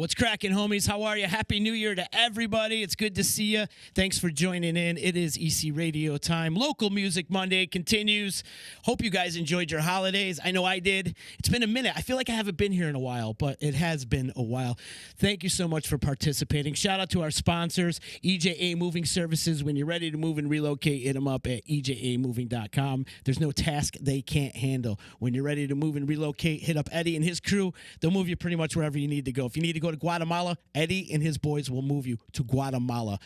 What's cracking, homies? How are you? Happy New Year to everybody. It's good to see you. Thanks for joining in. It is EC Radio time. Local Music Monday continues. Hope you guys enjoyed your holidays. I know I did. It's been a minute. I feel like I haven't been here in a while, but it has been a while. Thank you so much for participating. Shout out to our sponsors, EJA Moving Services. When you're ready to move and relocate, hit them up at ejamoving.com. There's no task they can't handle. When you're ready to move and relocate, hit up Eddie and his crew. They'll move you pretty much wherever you need to go. If you need to go to Guatemala, Eddie and his boys will move you to Guatemala.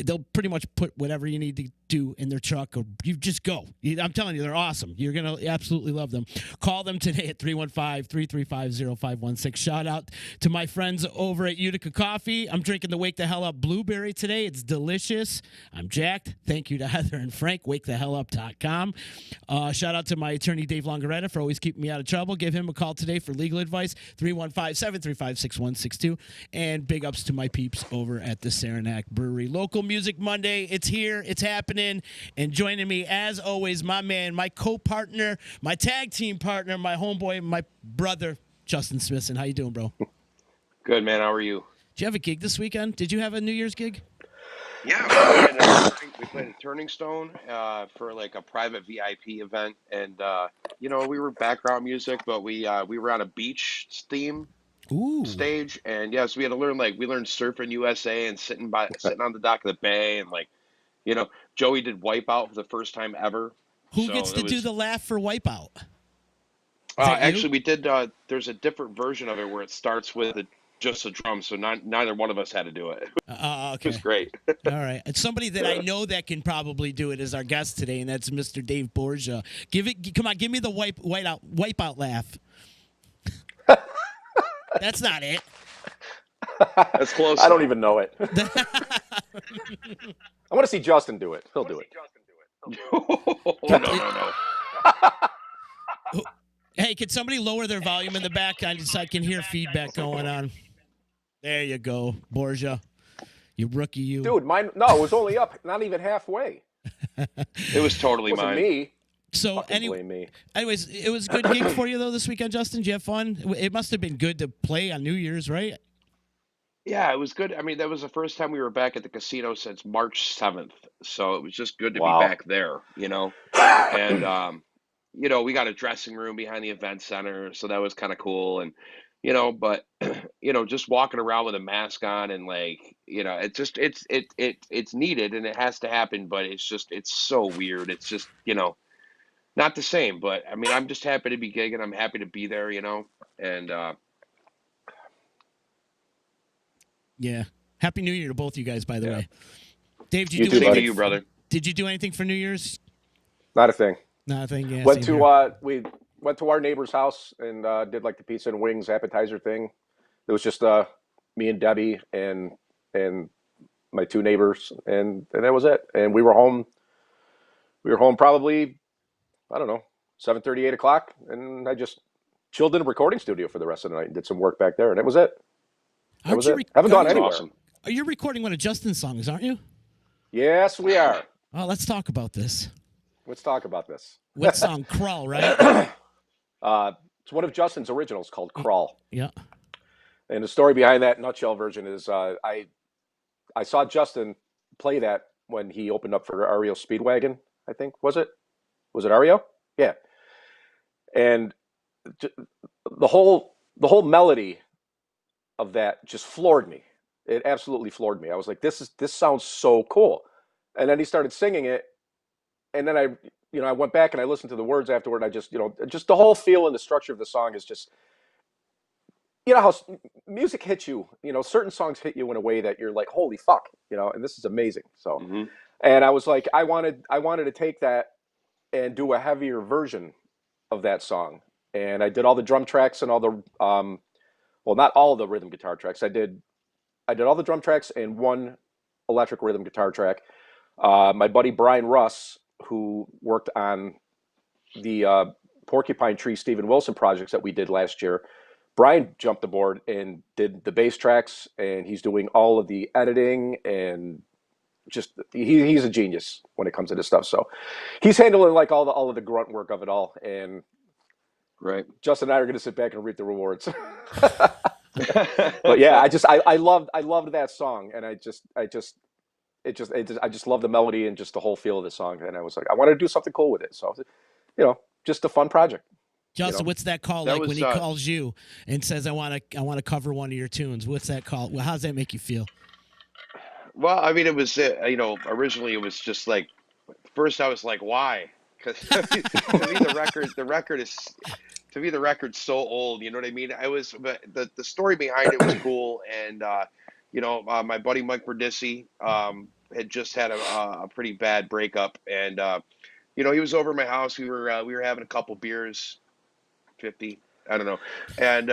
They'll pretty much put whatever you need to do in their truck, or you just go. I'm telling you, they're awesome. You're going to absolutely love them. Call them today at 315-335-0516. Shout out to my friends over at Utica Coffee. I'm drinking the Wake the Hell Up Blueberry today. It's delicious. I'm jacked. Thank you to Heather and Frank, wakethehellup.com. Shout out to my attorney, Dave Longaretta, for always keeping me out of trouble. Give him a call today for legal advice, 315-735-6162. And big ups to my peeps over at the Saranac Brewery. Local Music Monday. It's here. It's happening. And joining me, as always, my man, my co-partner, my tag team partner, my homeboy, my brother, Justin Smithson. How you doing, bro? Good, man. How are you? Did you have a gig this weekend? Did you have a New Year's gig? Yeah, we played a Turning Stone for like a private VIP event, and we were background music, but we were on a beach theme stage, and yes, we had to learn we learned Surfing USA and sitting on the dock of the bay, and Joey did Wipeout for the first time ever. Who gets to do the laugh for Wipeout? Actually, we did. There's a different version of it where it starts with just a drum, so neither one of us had to do it. Okay. It was great. All right. And somebody that I know that can probably do it is our guest today, and that's Mr. Dave Borgia. Come on, give me the wipeout laugh. That's not it. That's close. I don't even know it. I want to see Justin do it. He'll do it. No. Hey, can somebody lower their volume in the back? I can hear feedback going on. There you go, Borgia. You rookie, you. Dude, mine. No, it was only up, not even halfway. It was totally Wasn't mine. Me. So anyways, it was a good gig for you though this weekend, Justin. Did you have fun? It must have been good to play on New Year's, right? Yeah, it was good. I mean, that was the first time we were back at the casino since March 7th. So it was just good to be back there, And, we got a dressing room behind the event center. So that was kind of cool. And, but, just walking around with a mask on and it's needed and it has to happen. But it's so weird. It's just, not the same. But I mean, I'm just happy to be gigging. I'm happy to be there, and, yeah. Happy New Year to both you guys, by the way. Dave, did you do anything to you, brother? Did you do anything for New Year's? Not a thing. Nothing. Yeah. We went to our neighbor's house and did the pizza and wings appetizer thing. It was just me and Debbie and my two neighbors, and that was it. And we were home. We were home probably, I don't know, 7:30, 8 o'clock, and I just chilled in a recording studio for the rest of the night and did some work back there, and that was it. Haven't gone anywhere. Awesome. Are you recording one of Justin's songs, aren't you? Yes, we are. Oh, let's talk about this. Let's talk about this. What song? Crawl, right? It's one of Justin's originals called Crawl. Yeah. And the story behind that nutshell version is I saw Justin play that when he opened up for REO Speedwagon, I think. Was it REO? Yeah. And the whole melody of that just floored me. It absolutely floored me. I was like, this sounds so cool. And then he started singing it, and then I went back and I listened to the words afterward. And I just the whole feel and the structure of the song is just, how music hits you. Certain songs hit you in a way that you're like, holy fuck, and this is amazing. So, and I was like, I wanted to take that and do a heavier version of that song. And I did all the drum tracks and all the well, not all the rhythm guitar tracks. I did all the drum tracks and one electric rhythm guitar track. My buddy Brian Russ, who worked on the Porcupine Tree Steven Wilson projects that we did last year, Brian jumped aboard and did the bass tracks, and he's doing all of the editing, and just he's a genius when it comes to this stuff. So he's handling all of the grunt work of it all, and right. Justin and I are going to sit back and reap the rewards. But yeah, I loved that song, and I just love the melody and just the whole feel of the song. And I was like, I wanted to do something cool with it. So, just a fun project. Justin, what's that call That like when was he calls you and says, I want to cover one of your tunes? What's that call? Well, how does that make you feel? well, I mean, it was originally it was just like first I was like, why? Because to me the record is to me the record's so old. You know what I mean? I was but the story behind it was cool, and my buddy Mike Berdissi had just had a pretty bad breakup, and he was over at my house. We were having a couple beers, 50, I don't know, and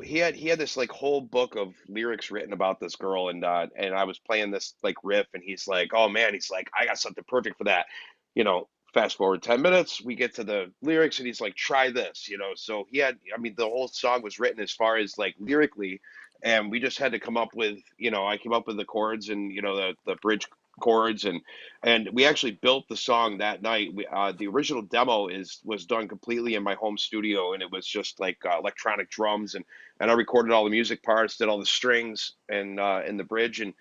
he had this like whole book of lyrics written about this girl, and I was playing this like riff, and he's like, oh man, he's like, I got something perfect for that. Fast forward 10 minutes, we get to the lyrics, and he's like, try this. So I mean, the whole song was written as far as like lyrically, and we just had to come up with, I came up with the chords, and the bridge chords, and we actually built the song that night. The original demo was done completely in my home studio, and it was just like electronic drums, and I recorded all the music parts, did all the strings and the bridge, and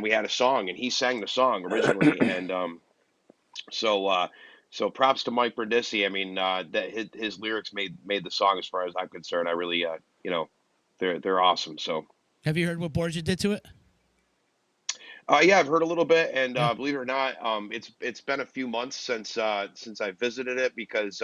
we had a song, and he sang the song originally, and so so props to Mike Berdissi. I mean, that his lyrics made the song as far as I'm concerned. I really they're awesome. So. Have you heard what Borgia did to it? Yeah, I've heard a little bit, and Yeah. believe it or not, it's been a few months since I visited it because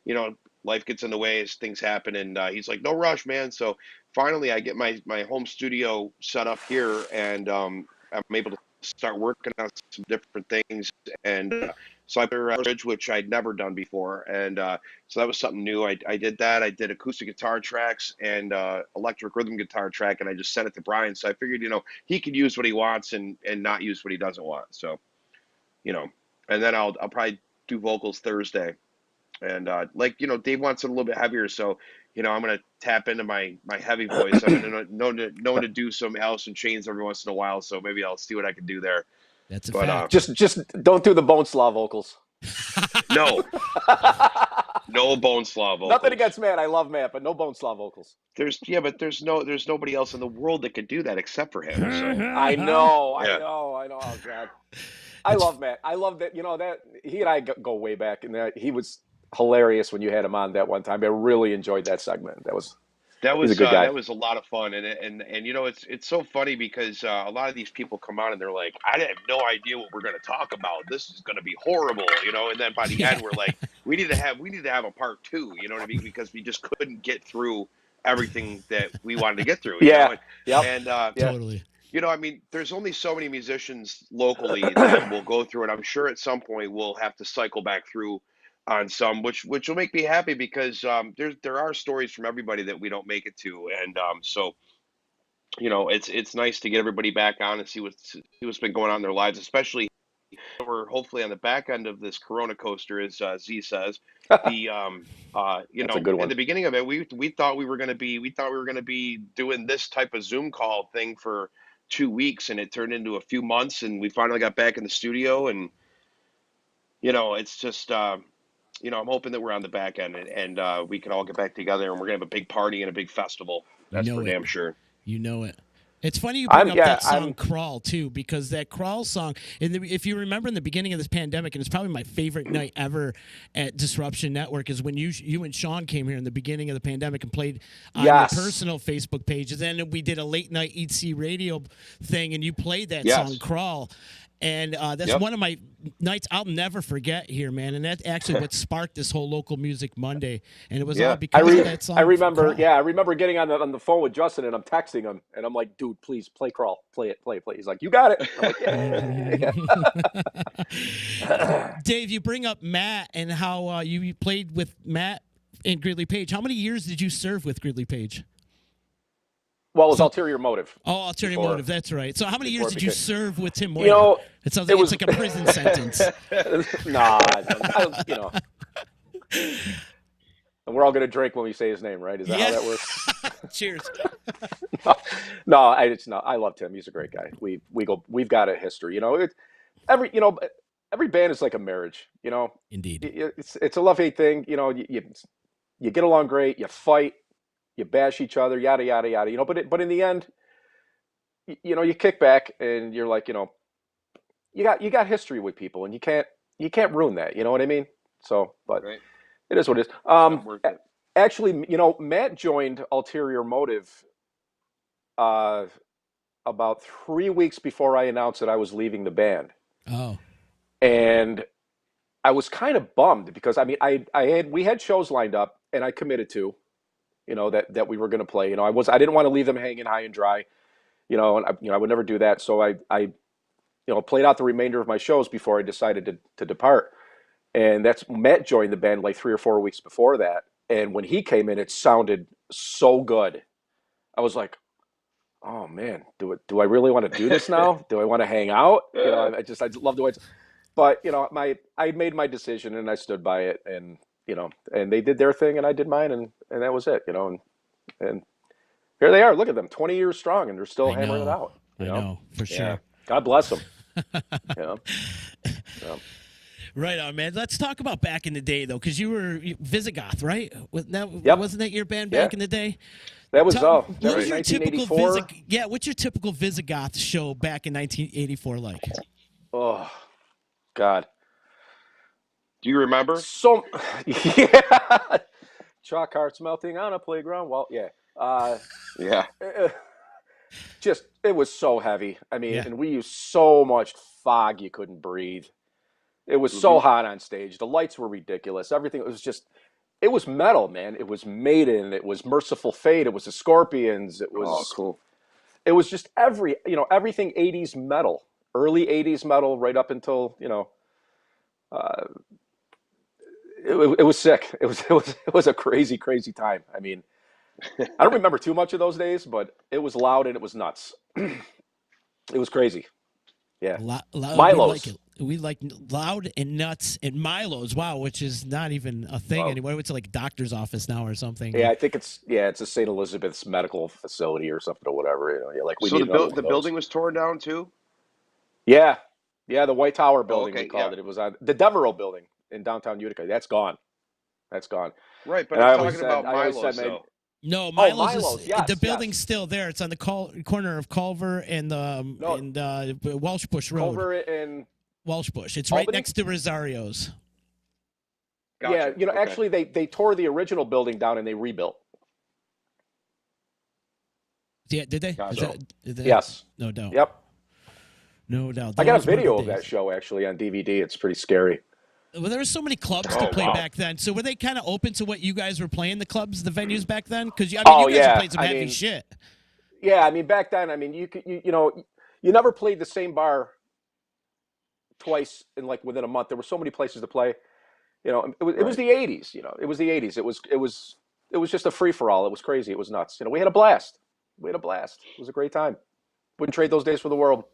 you know life gets in the way as things happen, and he's like, no rush, man. So finally, I get my home studio set up here, and I'm able to start working on some different things, and so I put a bridge, which I'd never done before, and so that was something new. I did that. I did acoustic guitar tracks and electric rhythm guitar track, and I just sent it to Brian. So I figured, he could use what he wants and not use what he doesn't want. So, you know, and then I'll probably do vocals Thursday. And Dave wants it a little bit heavier, so I'm gonna tap into my heavy voice. I'm gonna known to do some Alice in Chains every once in a while, so maybe I'll see what I can do there. That's a But fact. Just don't do the bone slaw vocals. no, no bone slaw Nothing vocals. against Matt. I love Matt, but no bone slaw vocals. But there's nobody else in the world that could do that except for him. So I know, I yeah. know, I know. Oh God, I love Matt. I love that. That he and I go way back, and that he was hilarious when you had him on that one time. I really enjoyed that segment. He's a good guy. That was a lot of fun, and it's so funny because a lot of these people come on and they're like, I have no idea what we're going to talk about. This is going to be horrible, and then by the Yeah. end we're like, we need to have a part two, you know what I mean? Because we just couldn't get through everything that we wanted to get through, Yeah. Yep. and Yeah. Totally. I mean, there's only so many musicians locally that will go through it. I'm sure at some point we'll have to cycle back through on some, which will make me happy because there are stories from everybody that we don't make it to, and so it's nice to get everybody back on and see what's been going on in their lives, especially we're hopefully on the back end of this Corona coaster, as Z says. The That's a good in one. the beginning of it, we thought we were gonna be doing this type of Zoom call thing for 2 weeks, and it turned into a few months, and we finally got back in the studio, and it's just I'm hoping that we're on the back end, and we can all get back together, and we're gonna have a big party and a big festival. You That's for know it. damn sure. You know it. It's funny you bring I'm up yeah. that song I'm "Crawl" too, because that "Crawl" song, if you remember in the beginning of this pandemic, and it's probably my favorite night ever at Disruption Network, is when you and Sean came here in the beginning of the pandemic and played on yes. your personal Facebook pages. Then we did a late night EC radio thing, and you played that Yes. song "Crawl." And that's Yep. one of my nights I'll never forget here, man. And that's actually what sparked this whole local music Monday. And it was Yeah. all because of that song. I remember. Crawl. Yeah, I remember getting on the phone with Justin, and I'm texting him, and I'm like, "Dude, please play Crawl, play it, play it, play it." He's like, "You got it." I'm like, "Yeah." Dave, you bring up Matt and how you played with Matt and Gridley Page. How many years did you serve with Gridley Page? Well, it was Ulterior Motive. Ulterior before- Motive. That's right. So, how many years before it did you became- serve with Tim Moyer? You know, it sounds it like was- it's like a prison sentence. Nah, and we're all gonna drink when we say his name, right? Is that how that works? Cheers. No, I love Tim. He's a great guy. We've got a history. Every band is like a marriage. Indeed. It's a love-hate thing. You get along great. You fight. you bash each other, yada yada yada. But in the end, you kick back and you're like, you got history with people, and you can't ruin that. You know what I mean? So, but Right. it is what it is. It's not worth it. Actually, Matt joined Ulterior Motive uh, about 3 weeks before I announced that I was leaving the band, Oh, and I was kind of bummed because I mean, we had shows lined up, and I committed to, that we were going to play. I didn't want to leave them hanging high and dry. And I would never do that. So I played out the remainder of my shows before I decided to depart. And that's Matt joined the band like 3 or 4 weeks before that. And when he came in, it sounded so good. I was like, oh man, do I really want to do this now? Do I want to hang out? I love the way it's, but I made my decision and I stood by it, and they did their thing and I did mine, and that was it, and here they are. Look at them, 20 years strong, and they're still I hammering it know. out. I know for Yeah. sure. God bless them. Yeah. Yeah. Right on, man. Let's talk about back in the day, though, because you were Visigoth, right? Yep. Wasn't that your band Yeah. back in the day? That was What was your 1984. what's your typical Visigoth show back in 1984 like? Oh God. Do you remember? So yeah. Chalk hearts melting on a playground. Well, yeah. Yeah. Just it was so heavy. I mean, Yeah. and we used so much fog you couldn't breathe. It was so Mhm. hot on stage. The lights were ridiculous. Everything, it was metal, man. It was Maiden. It was Merciful Fate. It was the Scorpions. It Oh, was cool. it was just everything 80s metal, early 80s metal, right up until uh, it was sick. It was a crazy crazy time. I mean, I don't remember too much of those days, but it was loud and it was nuts. It was crazy. Yeah, Loud, we like Milo's. it. We like loud and nuts and Milo's. Wow, which is not even a thing Wow. anymore. It's like a doctor's office now or something. Yeah, I think it's a St. Elizabeth's medical facility or something or whatever. Yeah, like we So need another one the of those. building was torn down too? Yeah, yeah, the White Tower Oh, building we okay, yeah. called it. It was on the Devereaux building in downtown Utica. That's gone. That's gone. Right, but And I'm talking about I always said, Milo's man, though. No, oh, Milo's Milo's, is yes, the building's yes. still there. It's on the corner of Culver and No, Welsh Bush Road. Culver and Welsh Bush. It's right Albany. next to Rosario's. Yeah, Gotcha. Okay. actually, they tore the original building down and they rebuilt. Yeah, did they? Gotcha. Did they? Yes. No doubt. Yep. No doubt. I That got a was one video the of that days. show actually on DVD. It's pretty scary. Well, there were so many clubs to Oh, play wow. back then. So were they kind of open to what you guys were playing, the clubs, the venues back then? Because you Oh guys were yeah, playing some I heavy mean, shit. yeah, I mean back then, I mean you never played the same bar twice in like within a month. There were so many places to play. It was Right. the '80s. It was the '80s. It was just a free for all. It was crazy. It was nuts. We had a blast. We had a blast. It was a great time. Wouldn't trade those days for the world.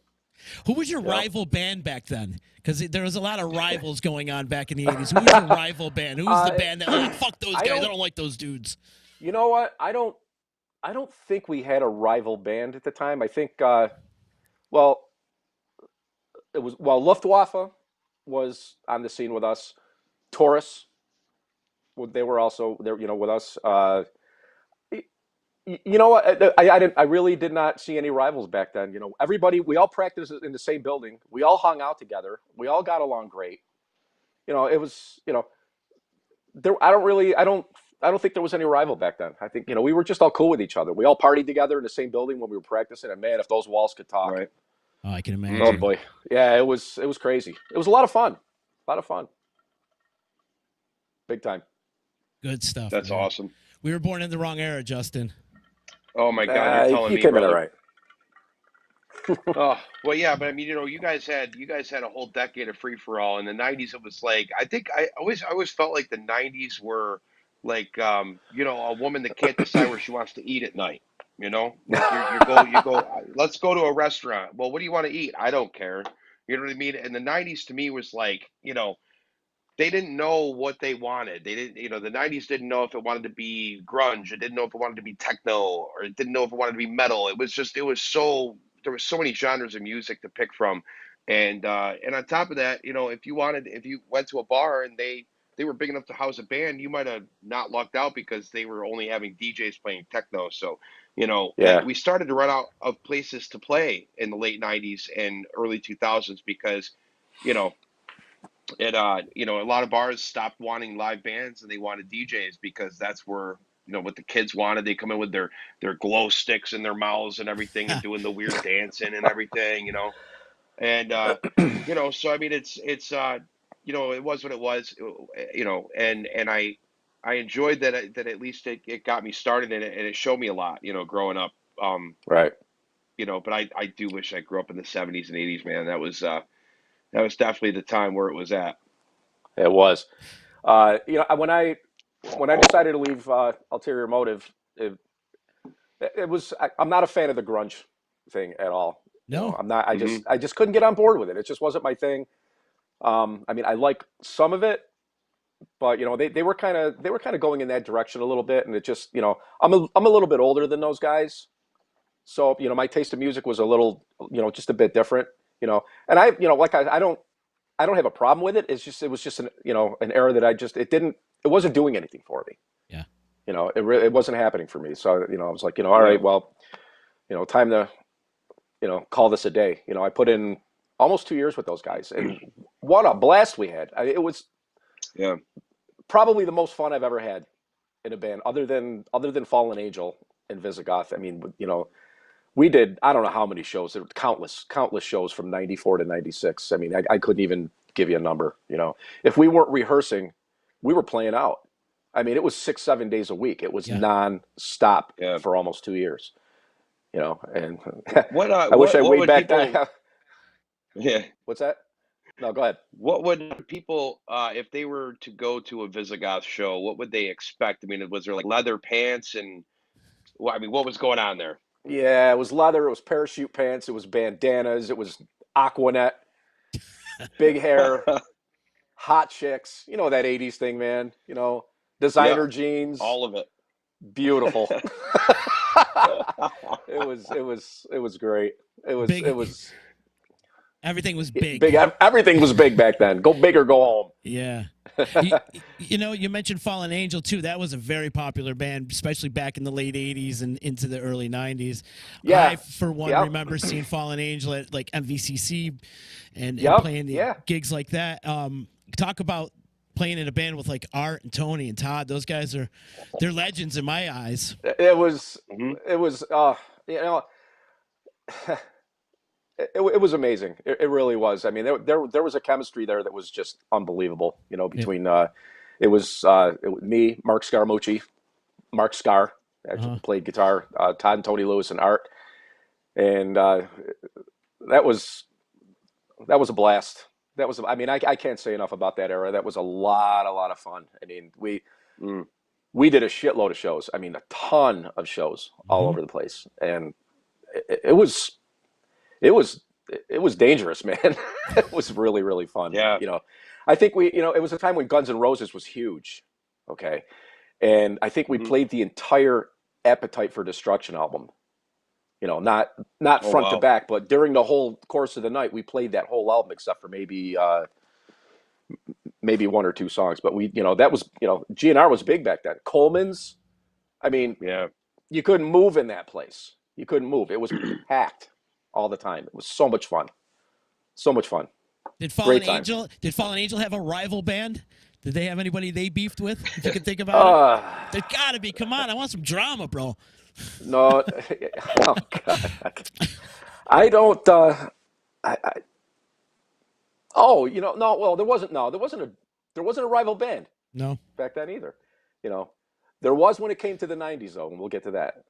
Who was your You know? rival band back then? Because there was a lot of rivals going on back in the 80s. Who was your rival band? Who was the band that was like, fuck those guys, I don't like those dudes? You know what? I don't think we had a rival band at the time. I think well, Luftwaffe was on the scene with us. Taurus, they were also there, with us. You know what? I really did not see any rivals back then. Everybody, we all practiced in the same building. We all hung out together. We all got along great. It was, there. I don't think there was any rival back then. I think, we were just all cool with each other. We all partied together in the same building when we were practicing. And man, if those walls could talk, Right. Oh, I can oh imagine. boy, yeah, it was crazy. It was a lot of fun. A lot of fun. Big time. Good stuff. That's man. awesome. We were born in the wrong era, Justin. Oh my God, you're telling He me, came in all brother. right. Oh, well, yeah, but I mean, you guys had a whole decade of free for all. In the '90s, it was like I always felt like the '90s were like a woman that can't decide where she wants to eat at night. Like you go, let's go to a restaurant. Well, what do you want to eat? I don't care. You know what I mean? And the '90s to me was like, they didn't know what they wanted. They didn't, the '90s didn't know if it wanted to be grunge. It didn't know if it wanted to be techno, or it didn't know if it wanted to be metal. There was so many genres of music to pick from, and on top of that, if you went to a bar and they were big enough to house a band, you might have not lucked out because they were only having DJs playing techno. So, Yeah. we started to run out of places to play in the late '90s and early 2000s because, you know, a lot of bars stopped wanting live bands and they wanted DJs because that's where, what the kids wanted. They come in with their glow sticks in their mouths and everything and doing the weird dancing and everything. And so I mean, it was what it was, and I enjoyed that at least it got me started in it and it showed me a lot, growing up. Right. But I do wish I grew up in the '70s and '80s, man. That was definitely the time where it was at. It was. When I decided to leave Ulterior Motive, it was. I'm not a fan of the grunge thing at all. No. I'm not. Hmm. I just couldn't get on board with it. It just wasn't my thing. I mean, I like some of it, but they were kind of going in that direction a little bit, and it just I'm a little bit older than those guys, so my taste of music was a little just a bit different. And I don't have a problem with it. It was just an era that it wasn't doing anything for me. Yeah. It wasn't happening for me. So I was like, all Yeah. right, well, time to call this a day. I put in almost 2 years with those guys, and what a blast we had. It was Yeah. probably the most fun I've ever had in a band, other than Fallen Angel and Visigoth. I mean, we did, I don't know how many shows. There were countless shows from '94 to '96. I mean, I couldn't even give you a number. If we weren't rehearsing, we were playing out. I mean, it was 6, 7 days a week. It was non-stop Yeah. for almost 2 years. And What I wish I what weighed would back people? that. Yeah. What's that? No, go ahead. What would people, if they were to go to a Visigoth show, what would they expect? I mean, was there like leather pants and, well, I mean, what was going on there? Yeah, it was leather. It was parachute pants. It was bandanas. It was Aquanet, big hair, hot chicks. That '80s thing, man. Yeah, Designer jeans. all of it. Beautiful. It was great. Big. It was Everything was big. big. Everything was big back then. Go big or go home. Yeah. You mentioned Fallen Angel too. That was a very popular band, especially back in the late '80s and into the early '90s. Yeah. I, for one, Yep. remember seeing Fallen Angel at like MVCC and Yep. playing the Yeah. gigs like that. Talk about playing in a band with like Art and Tony and Todd. Those guys they're legends in my eyes. It was. Mhm. It was. You know. It was amazing. It really was. I mean, there was a chemistry there that was just unbelievable. Between it was me, Mark Scaramucci, Mark Scar actually played guitar, Todd and Tony Lewis and Art, and that was a blast. That was. I mean, I can't say enough about that era. That was a lot of fun. I mean, Mm. we did a shitload of shows. I mean, a ton of shows all over the place, and it was dangerous, man. It was really fun. Yeah. I think it was a time when Guns N' Roses was huge. Okay. And I think we Mhm. played the entire Appetite for Destruction album. Not Oh, front to wow. back, but during the whole course of the night, we played that whole album except for maybe one or two songs. But that was, GNR was big back then. Coleman's, I mean, Yeah. you couldn't move in that place. You couldn't move. It was packed all the time. It was so much fun. So much fun. Did Great Fallen Angel have a rival band? Did they have anybody they beefed with? If you can think about it, there's got to be. Come on, I want some drama, bro. No. Oh, God. I don't. Oh, no. Well, there wasn't. No, there wasn't a rival band No. back then either. There was when it came to the '90s, though, and we'll get to that.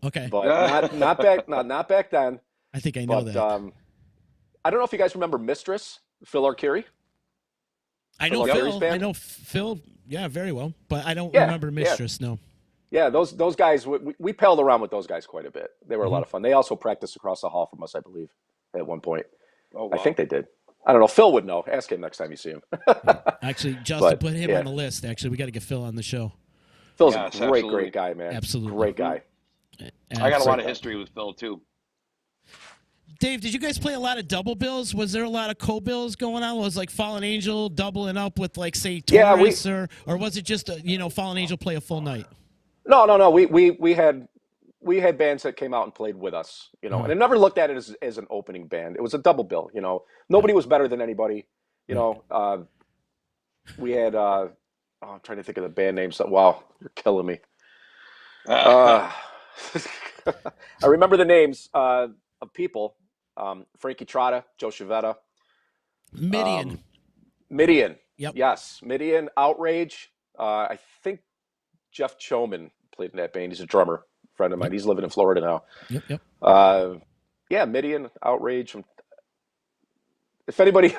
Okay. But not back then. I think I know But that. I don't know if you guys remember Mistress, Phil Arcuri. I know Phil Arcuri's Phil. band? I know Phil. Yeah, very well. But I don't Yeah, remember Mistress. No. Yeah, those guys. We palled around with those guys quite a bit. They were a lot of fun. They also practiced across the hall from us, I believe, at one point. Oh, I wow. think they did. I don't know. Phil would know. Ask him next time you see him. Actually, Justin, But, put him yeah. on the list. Actually, we got to get Phil on the show. Phil's Yes, a great absolutely. guy, man. Absolutely. Great guy. I got a lot of Absolutely. history with Phil too. Dave, did you guys play a lot of double bills? Was there a lot of co-bills going on? Was like Fallen Angel doubling up with like say Taurus, or was it just Fallen Angel play a full night? No. We had bands that came out and played with us, and I never looked at it as an opening band. It was a double bill, Nobody was better than anybody, We had I'm trying to think of the band names. Wow, you're killing me. I remember the names of people: Frankie Trotta, Joe Chavetta, Midian. Midian. Yep. Yes, Midian, Outrage. I think Jeff Choman played in that band. He's a drummer, friend of mine. He's living in Florida now. Yep. Yeah, Midian, Outrage. If anybody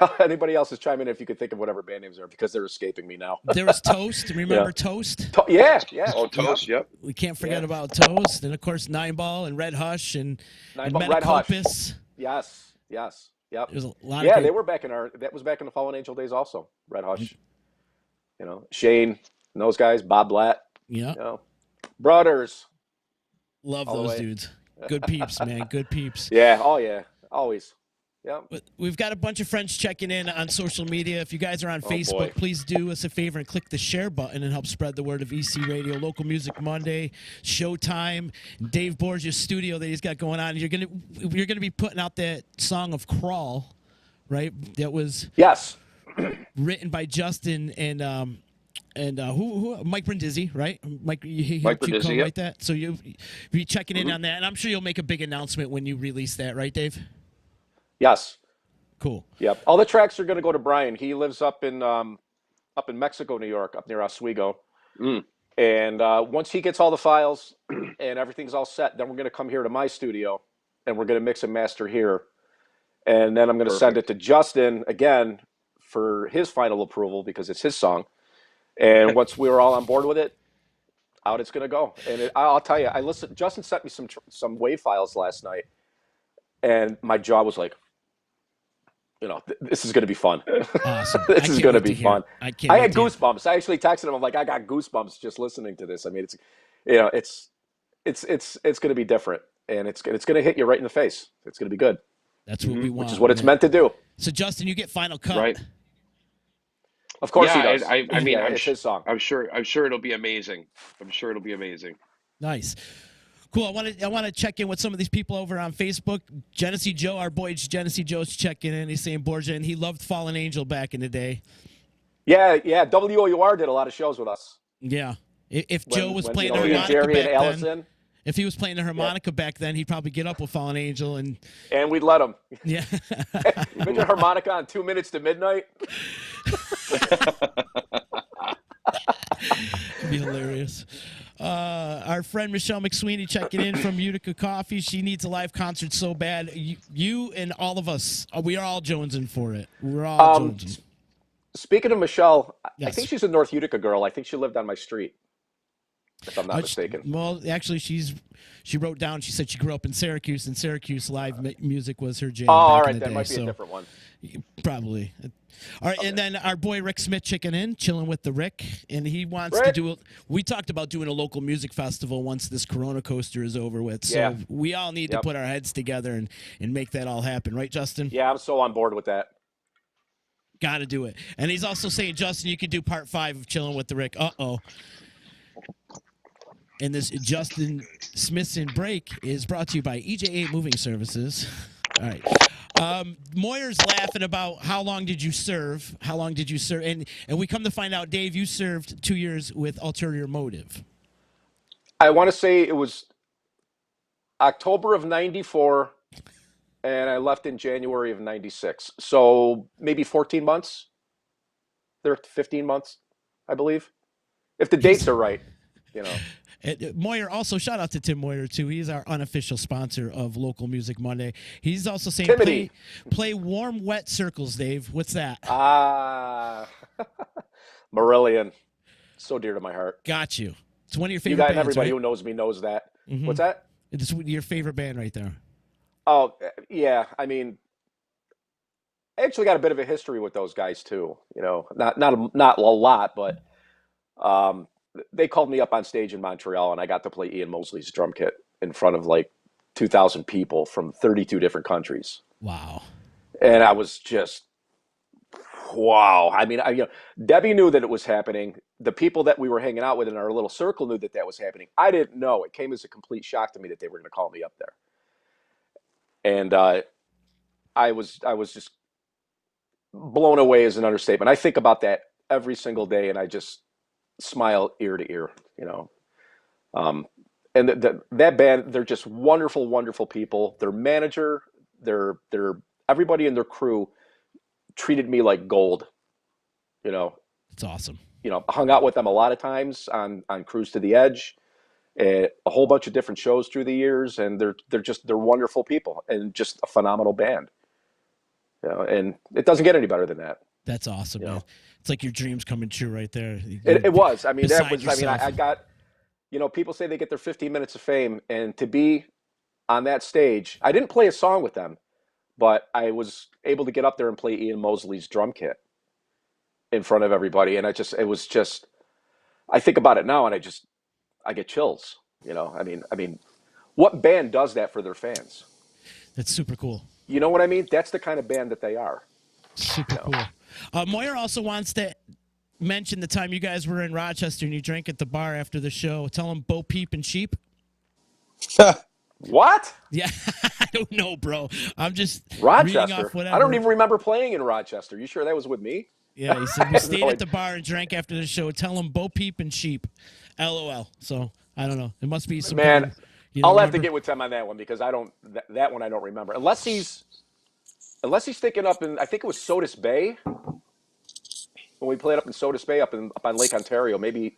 else is chiming in, if you could think of whatever band names are, because they're escaping me now. There was Toast. Remember Toast? Yeah. Oh, Toast. Yep. We can't forget about Toast, and of course Nine Ball and Red Hush and Red Hush. Yes. Yep. There's a lot. Yeah, they were back in that was back in the Fallen Angel days also. Red Hush. Shane and those guys, Bob Blatt. Yeah. Brothers. Love those dudes. Good peeps, man. Good peeps. Yeah. Oh yeah. Always. Yeah. But we've got a bunch of friends checking in on social media. If you guys are on Facebook, please do us a favor and click the share button and help spread the word of EC Radio, Local Music Monday, Showtime, Dave Borgia's studio that he's got going on. You're gonna be putting out that song of Crawl, right? That was written by Justin and who Mike Brindisi, right? Mike Brindisi, write that. So you be checking in on that, and I'm sure you'll make a big announcement when you release that, right, Dave? Yes. Cool. Yep. All the tracks are going to go to Brian. He lives up in Mexico, New York, up near Oswego. And once he gets all the files and everything's all set, then we're going to come here to my studio and we're going to mix and master here. And then I'm going to send it to Justin again for his final approval because it's his song. And once we're all on board with it, out it's going to go. And I'll tell you, Justin sent me some WAV files last night, and my jaw was like, this is going to be fun. Awesome. This is going to be fun. I had goosebumps. I actually texted him. I'm like, I got goosebumps just listening to this. I mean, it's going to be different, and it's going to hit you right in the face. It's going to be good. That's what we want. Which is what it's meant to do. So, Justin, you get final cut. Right. Of course he does. I mean, it's his song. I'm sure it'll be amazing. Nice. Cool. I want to check in with some of these people over on Facebook. Genesee Joe, our boy Genesee Joe's checking in. He's saying Borgia, and he loved Fallen Angel back in the day. Yeah. WOUR did a lot of shows with us. Yeah. If Joe was playing the harmonica harmonica Jerry back and Allison. then, if he was playing the harmonica back then, he'd probably get up with Fallen Angel and we'd let him. Yeah. Imagine a harmonica on 2 minutes to midnight. It'd be hilarious. Our friend Michelle McSweeney checking in from Utica Coffee. She needs a live concert so bad. You and all of us, we are all jonesing for it. We're all jonesing. Speaking of Michelle, yes. I think she's a North Utica girl. I think she lived on my street, if I'm not mistaken. Well, actually, she wrote down, she said she grew up in Syracuse, and Syracuse live music was her jam. Oh, all back right, in the that day, might be a different one. Probably. All right, okay. And then our boy Rick Smith chilling with the Rick, and he wants Rick. to do we talked about doing a local music festival once this Corona coaster is over with. So yeah. We all need to put our heads together and make that all happen, right, Justin? Yeah, I'm so on board with that. Got to do it. And he's also saying, Justin, you could do part 5 of Chilling with the Rick. Uh-oh. And this Justin Smithson break is brought to you by EJ8 Moving Services. All right. Moyer's laughing about how long did you serve? And we come to find out, Dave, you served 2 years with Ulterior Motive. I want to say it was October of 94, and I left in January of 96. So maybe 14 months. They're 15 months, I believe. If the dates are right, Moyer, also shout out to Tim Moyer too. He's our unofficial sponsor of Local Music Monday. He's also saying play Warm Wet Circles, Dave. What's that? Marillion. So dear to my heart. Got you. It's one of your favorite bands, everybody right? who knows me knows that. Mm-hmm. What's that? It's your favorite band right there. Oh, yeah. I mean, I actually got a bit of a history with those guys too. Not a lot, but they called me up on stage in Montreal, and I got to play Ian Mosley's drum kit in front of like 2,000 people from 32 different countries. Wow. And I was just, wow. I mean, Debbie knew that it was happening. The people that we were hanging out with in our little circle knew that that was happening. I didn't know. It came as a complete shock to me that they were going to call me up there. And I was just blown away is an understatement. I think about that every single day, and I just smile ear to ear, you know. And that band, they're just wonderful, wonderful people. Their manager, their everybody in their crew treated me like gold. You know, It's awesome. you know, hung out with them a lot of times on Cruise to the Edge, a whole bunch of different shows through the years, and they're wonderful people and just a phenomenal band. You know, and it doesn't get any better than that. That's awesome, You man. know? It's like your dreams coming true right there. It was. I mean, that Beside was. I mean, yourself. I got. You know, people say they get their 15 minutes of fame, and to be on that stage, I didn't play a song with them, but I was able to get up there and play Ian Mosley's drum kit in front of everybody, and it was just. I think about it now, and I get chills. You know, I mean, what band does that for their fans? That's super cool. You know what I mean? That's the kind of band that they are. Super You know? cool. Moyer also wants to mention the time you guys were in Rochester and you drank at the bar after the show. Tell him Bo Peep and Sheep. What? Yeah, I don't know, bro. I'm just reading Rochester? off whatever. I don't even remember playing in Rochester. You sure that was with me? Yeah, he said we stayed No, at the bar and drank after the show. Tell him Bo Peep and Sheep. LOL. So I don't know. It must be some Man, kind of, you don't I'll have to remember? get with Tim on that one because I don't that one I don't remember. Unless he's thinking up in I think it was Sodus Bay when we played up in Sodus Bay up on Lake Ontario. Maybe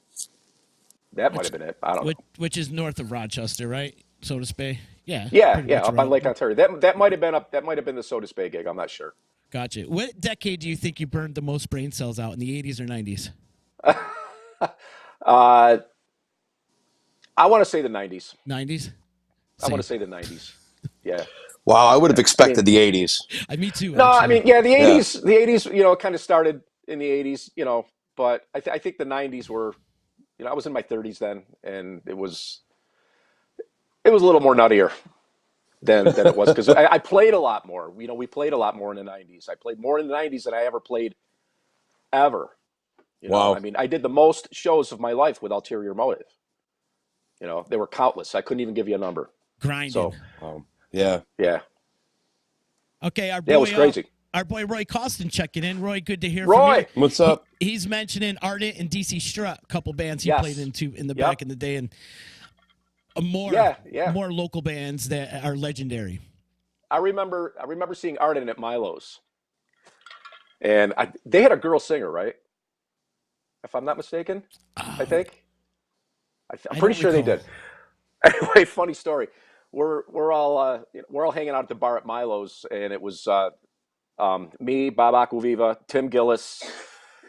that might have been it. I don't know. Which is north of Rochester, right? Sodus Bay. Yeah. Yeah, pretty yeah, much up on around. Lake Ontario. That might have been up. That might have been the Sodus Bay gig. I'm not sure. Gotcha. What decade do you think you burned the most brain cells out in the 80s or 90s? Uh, I want to say the 90s. 90s? I want Same. to say the 90s. Yeah. Wow, I would have I expected mean, the 80s. Me too, no, I actually. mean, yeah, the Yeah. 80s. The 80s. You know, kind of started in the 80s. You know, but I think the 90s were. You know, I was in my 30s then, and it was a little more nuttier than it was because I played a lot more. You know, we played a lot more in the 90s. I played more in the 90s than I ever played ever. You know, Wow. I mean, I did the most shows of my life with Ulterior Motive. You know, they were countless. I couldn't even give you a number. Grinding. So, Yeah. yeah. Okay, Yeah, it was crazy. Our boy Roy Costin checking in. Roy, good to hear Roy! from you. What's up? He's mentioning Ardent and DC Strut, a couple bands he Yes. played into in the Yep. back in the day, and more Yeah. more local bands that are legendary. I remember seeing Arden at Milo's. And they had a girl singer, right? If I'm not mistaken, I think. I'm pretty sure they did. Anyway, funny story. We're all hanging out at the bar at Milo's, and it was me, Bob Aquaviva, Tim Gillis,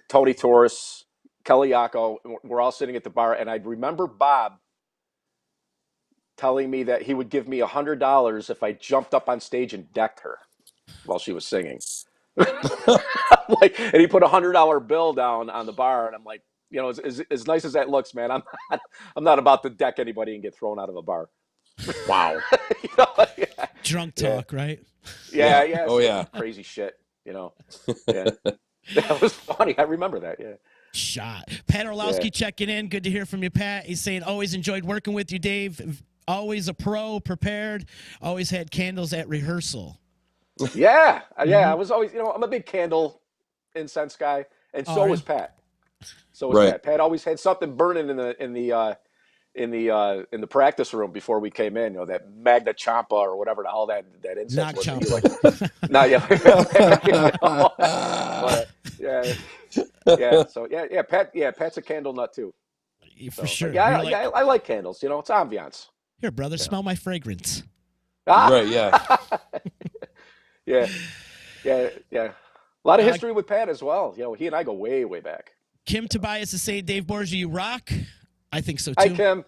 Tony Torres, Kelly Yako. We're all sitting at the bar, and I remember Bob telling me that he would give me $100 if I jumped up on stage and decked her while she was singing. Like, and he put $100 bill down on the bar, and I'm like, you know, as nice as that looks, man, I'm not about to deck anybody and get thrown out of a bar. Wow. You know, yeah. Drunk talk, right? Yeah. Oh, yeah. Crazy shit, you know. Yeah. That was funny. I remember that, yeah. Shot. Pat Orlowski Yeah. checking in. Good to hear from you, Pat. He's saying, always enjoyed working with you, Dave. Always a pro, prepared. Always had candles at rehearsal. Yeah. I was always, you know, I'm a big candle incense guy, and so Are was you? Pat. So was Right. Pat. Pat always had something burning in the practice room before we came in. You know, that Magna Champa or whatever the hell that incense Knock was. Champa. Not yet. But, yeah. So yeah. Pat's a candle nut too. For sure. Yeah, You're like, I like candles. You know, it's ambiance. here, brother, smell my fragrance. Right, yeah. Yeah. A lot of history with Pat as well. You know, he and I go way, way back. Kim Tobias is saying, Dave Borgia, you rock. I think so, Hi, too. Kim.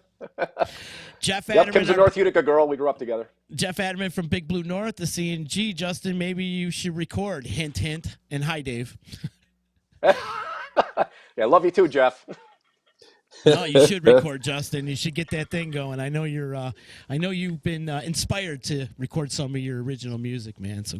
Jeff Yep, Adderman, Kim's a North Utica girl. We grew up together. Jeff Adderman from Big Blue North is saying, gee, Justin, maybe you should record. Hint, hint. And hi, Dave. Yeah, love you too, Jeff. No, you should record, Justin. You should get that thing going. I know you've been inspired to record some of your original music, man. So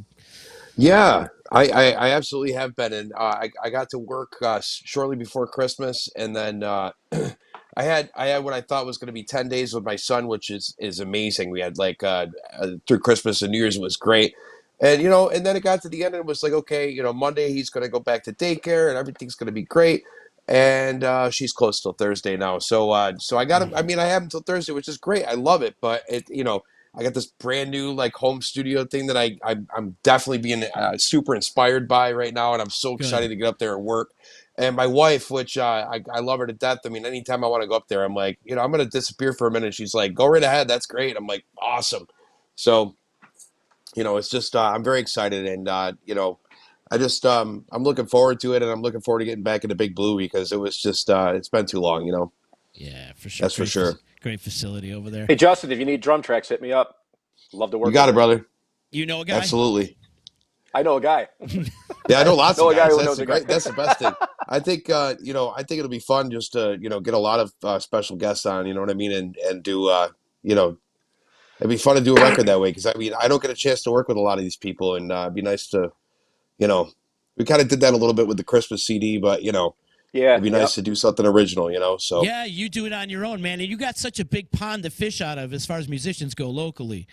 Yeah, I absolutely have been, and I got to work shortly before Christmas, and then I had what I thought was going to be 10 days with my son, which is amazing. We had like through Christmas and New Year's, it was great, and and then it got to the end, and it was like, okay, Monday he's going to go back to daycare, and everything's going to be great, and she's closed till Thursday now, so I got him. I mean, I have him till Thursday, which is great. I love it, but I got this brand new like home studio thing that I'm definitely being super inspired by right now, and I'm so excited good. to get up there and work. And my wife, which I love her to death. I mean, anytime I want to go up there, I'm like, I'm gonna disappear for a minute. She's like, go right ahead, that's great. I'm like, awesome. So it's just I'm very excited, and I just I'm looking forward to it, and I'm looking forward to getting back into Big Blue because it was just it's been too long. Yeah, for sure. That's for sure. Great facility over there. Hey, Justin, if you need drum tracks, hit me up. Love to work You got with it, brother. You know a guy? Absolutely. I know a guy. Yeah, I know lots know of a guy guys. who That's knows the a guy. great. That's the best thing. I think I think it'll be fun just to get a lot of special guests on. You know what I mean, and do it'd be fun to do a record that way because I mean I don't get a chance to work with a lot of these people, and it'd be nice to we kind of did that a little bit with the Christmas CD, but Yeah, it'd be nice to do something original. So Yeah, you do it on your own, man. And you got such a big pond to fish out of as far as musicians go locally.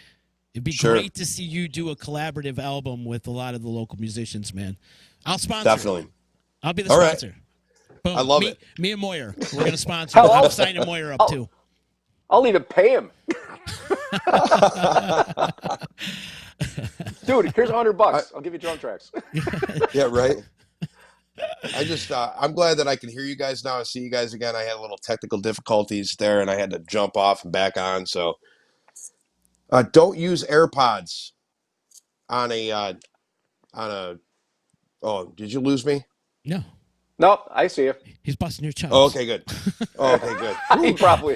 It'd be Sure. great to see you do a collaborative album with a lot of the local musicians, man. I'll sponsor. Definitely. I'll be the All right. sponsor. Boom. I love it. Me and Moyer. We're going to sponsor. Hell, I'm signing Moyer up, too. I'll even pay him. Dude, here's $100. I'll give you drum tracks. Yeah, right. I just I'm glad that I can hear you guys now and see you guys again. I had a little technical difficulties there, and I had to jump off and back on. So don't use AirPods on a. Oh, did you lose me? No. No, I see you. He's busting your chops. Oh, okay, good. Oh, okay, good. He probably.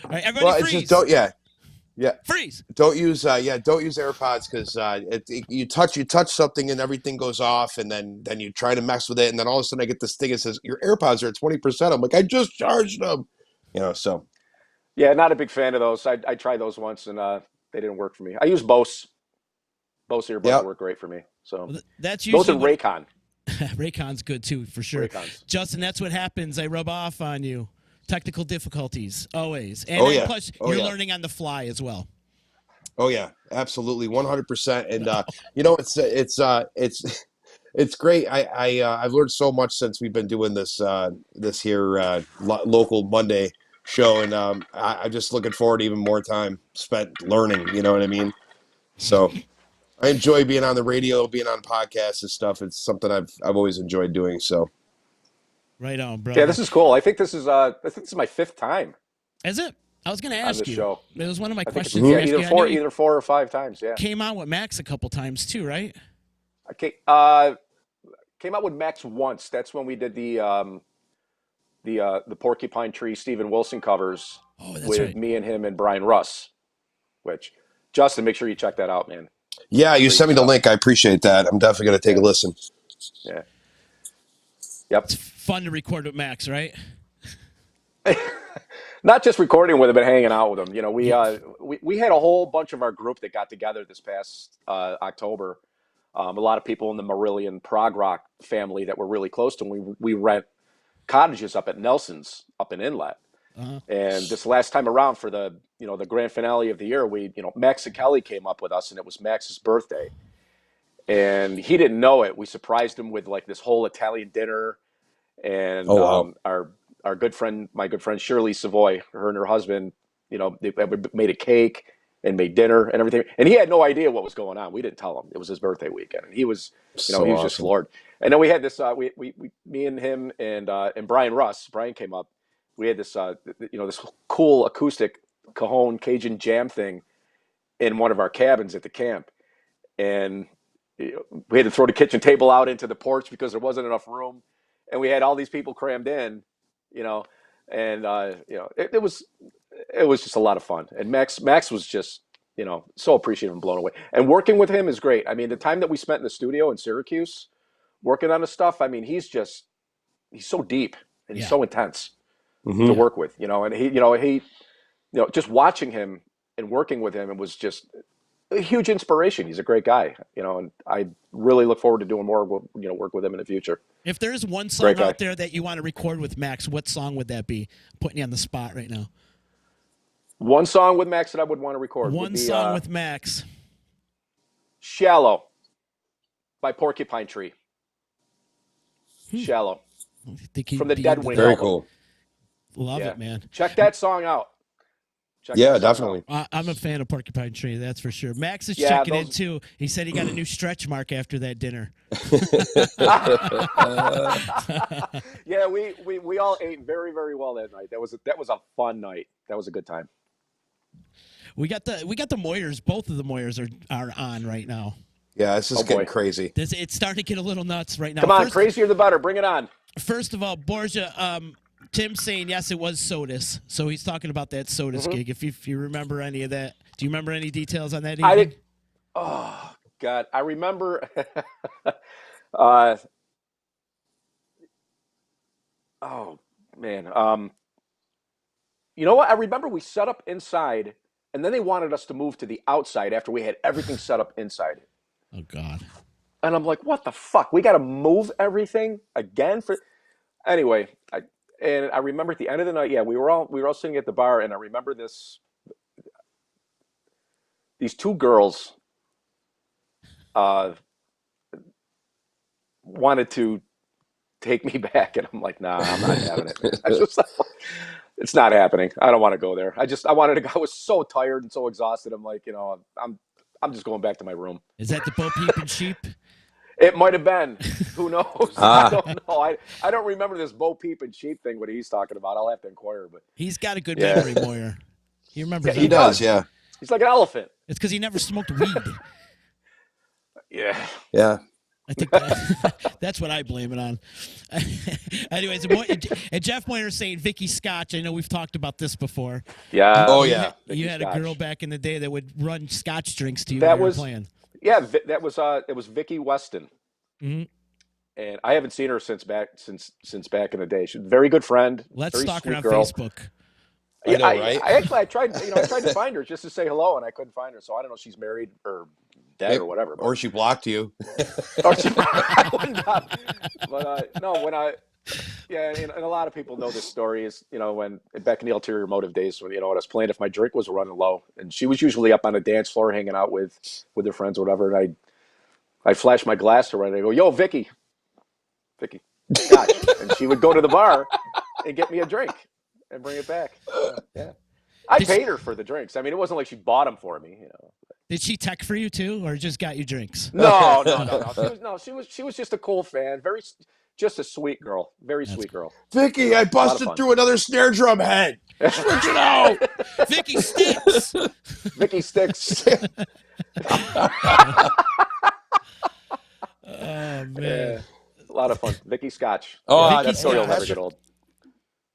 All right, everybody Well, it's freeze. just don't. Yeah. Freeze. Don't use don't use AirPods because you touch something and everything goes off, and then you try to mess with it, and then all of a sudden I get this thing that says your AirPods are at 20%. I'm like, I just charged them. So Yeah, not a big fan of those. I tried those once and they didn't work for me. I use Bose. Bose earbuds Yep. work great for me. So Well, that's Bose usually and what, Raycon. Raycon's good too, for sure. Raycons. Justin, that's what happens. I rub off on you. Technical difficulties, always. And Oh, then yeah. plus, Oh, you're yeah. learning on the fly as well. oh yeah, absolutely, 100%. And it's great. I've learned so much since we've been doing this here local Monday show, and I'm just looking forward to even more time spent learning. You know what I mean? So I enjoy being on the radio, being on podcasts and stuff. It's something I've always enjoyed doing. So Right on, bro. Yeah, this is cool. I think this is my 5th time Is it? I was going to on ask this you. show. It was one of my I think it's questions. to ask you. I know you either 4 or 5 times. Yeah. came out with Max a couple times too, right? Came out with Max once. That's when we did the Porcupine Tree Steven Wilson covers Oh, that's with right. me and him and Brian Russ. Which Justin, make sure you check that out, man. yeah, you Great sent me the stuff. link. I appreciate that. I'm definitely going to take a listen. Yeah. Yep. It's fun to record with Max, right? Not just recording with him, but hanging out with him. We had a whole bunch of our group that got together this past October. A lot of people in the Marillion prog rock family that were really close to him. We rent cottages up at Nelson's up in Inlet. Uh-huh. And this last time around for the grand finale of the year, Max and Kelly came up with us, and it was Max's birthday. And he didn't know it. We surprised him with like this whole Italian dinner, and Oh, wow. my good friend Shirley Savoy, her and her husband, they made a cake and made dinner and everything. And he had no idea what was going on. We didn't tell him it was his birthday weekend, and he was, So he was just awesome. floored. And then we had this, me and him and Brian Russ. Brian came up. We had this, this cool acoustic cajon Cajun jam thing in one of our cabins at the camp, and we had to throw the kitchen table out into the porch because there wasn't enough room, and we had all these people crammed in, and it was just a lot of fun. And Max was just so appreciative and blown away. And working with him is great. I mean, the time that we spent in the studio in Syracuse working on his stuff, I mean, he's so deep and he's Yeah. so intense. to work with, and he just watching him and working with him, it was just a huge inspiration. He's a great guy, and I really look forward to doing more, work with him in the future. If there's one song out there that you want to record with Max, what song would that be? I'm putting you on the spot right now. One song with Max that I would want to record. One song with Max. Shallow by Porcupine Tree. Shallow. From the Dead Wing. Very cool. Love it, man. Check that song out. Definitely. I'm a fan of Porcupine Tree, that's for sure. Max is checking in too. He said he got a new stretch mark after that dinner. Yeah, we all ate very, very well that night. That was a fun night. That was a good time. We got the Moyers. Both of the Moyers are on right now. Yeah, this is getting crazy. It's starting to get a little nuts right now. Come on, crazier the better. Bring it on. First of all, Borgia, Tim's saying yes, it was Sodas. So he's talking about that Sodas gig. If you remember any of that, do you remember any details on that evening? I did. Oh God, I remember. Oh man. You know what? I remember we set up inside, and then they wanted us to move to the outside after we had everything set up inside. Oh God. And I'm like, what the fuck? We got to move everything again for. Anyway, I remember at the end of the night, we were all sitting at the bar, and I remember these two girls wanted to take me back, and I'm like, nah, I'm not having it. It's not happening. I don't want to go there. I wanted to go. I was so tired and so exhausted. I'm like, I'm just going back to my room. Is that the Bo Peep and Sheep? It might have been. Who knows? I don't know. I don't remember this Bo Peep and Sheep thing, what he's talking about. I'll have to inquire. But he's got a good memory, Moyer. He remembers. He does, yeah. He's like an elephant. It's because he never smoked weed. Yeah. I think that's what I blame it on. Anyways, and Jeff Moyer saying Vicky Scotch. I know we've talked about this before. Yeah. Oh, yeah. You had a girl back in the day that would run Scotch drinks to you that when was, you were playing. Yeah, it was Vicky Weston. Mm-hmm. And I haven't seen her since back in the day. She's a very good friend. Let's stalk her on girl. Facebook. I know, right? I tried to find her just to say hello, and I couldn't find her. So I don't know if she's married or dead or whatever. Or she blocked you. I wouldn't but no, and a lot of people know this story is, when back in the Ulterior Motive days, when, when I was playing, if my drink was running low, and she was usually up on the dance floor hanging out with her friends or whatever, and I flash my glass to her and I go, yo, Vicky, Scotch. And she would go to the bar and get me a drink and bring it back. Yeah. I paid her for the drinks. I mean, it wasn't like she bought them for me, Did she tech for you too, or just got you drinks? No. She was just a cool fan. Just a sweet girl. Very sweet girl. Vicky, I busted through another snare drum head. Switch it out. Vicky Sticks. Vicky Sticks. Oh man. A lot of fun. Vicky Scotch. Oh, that story will never get old.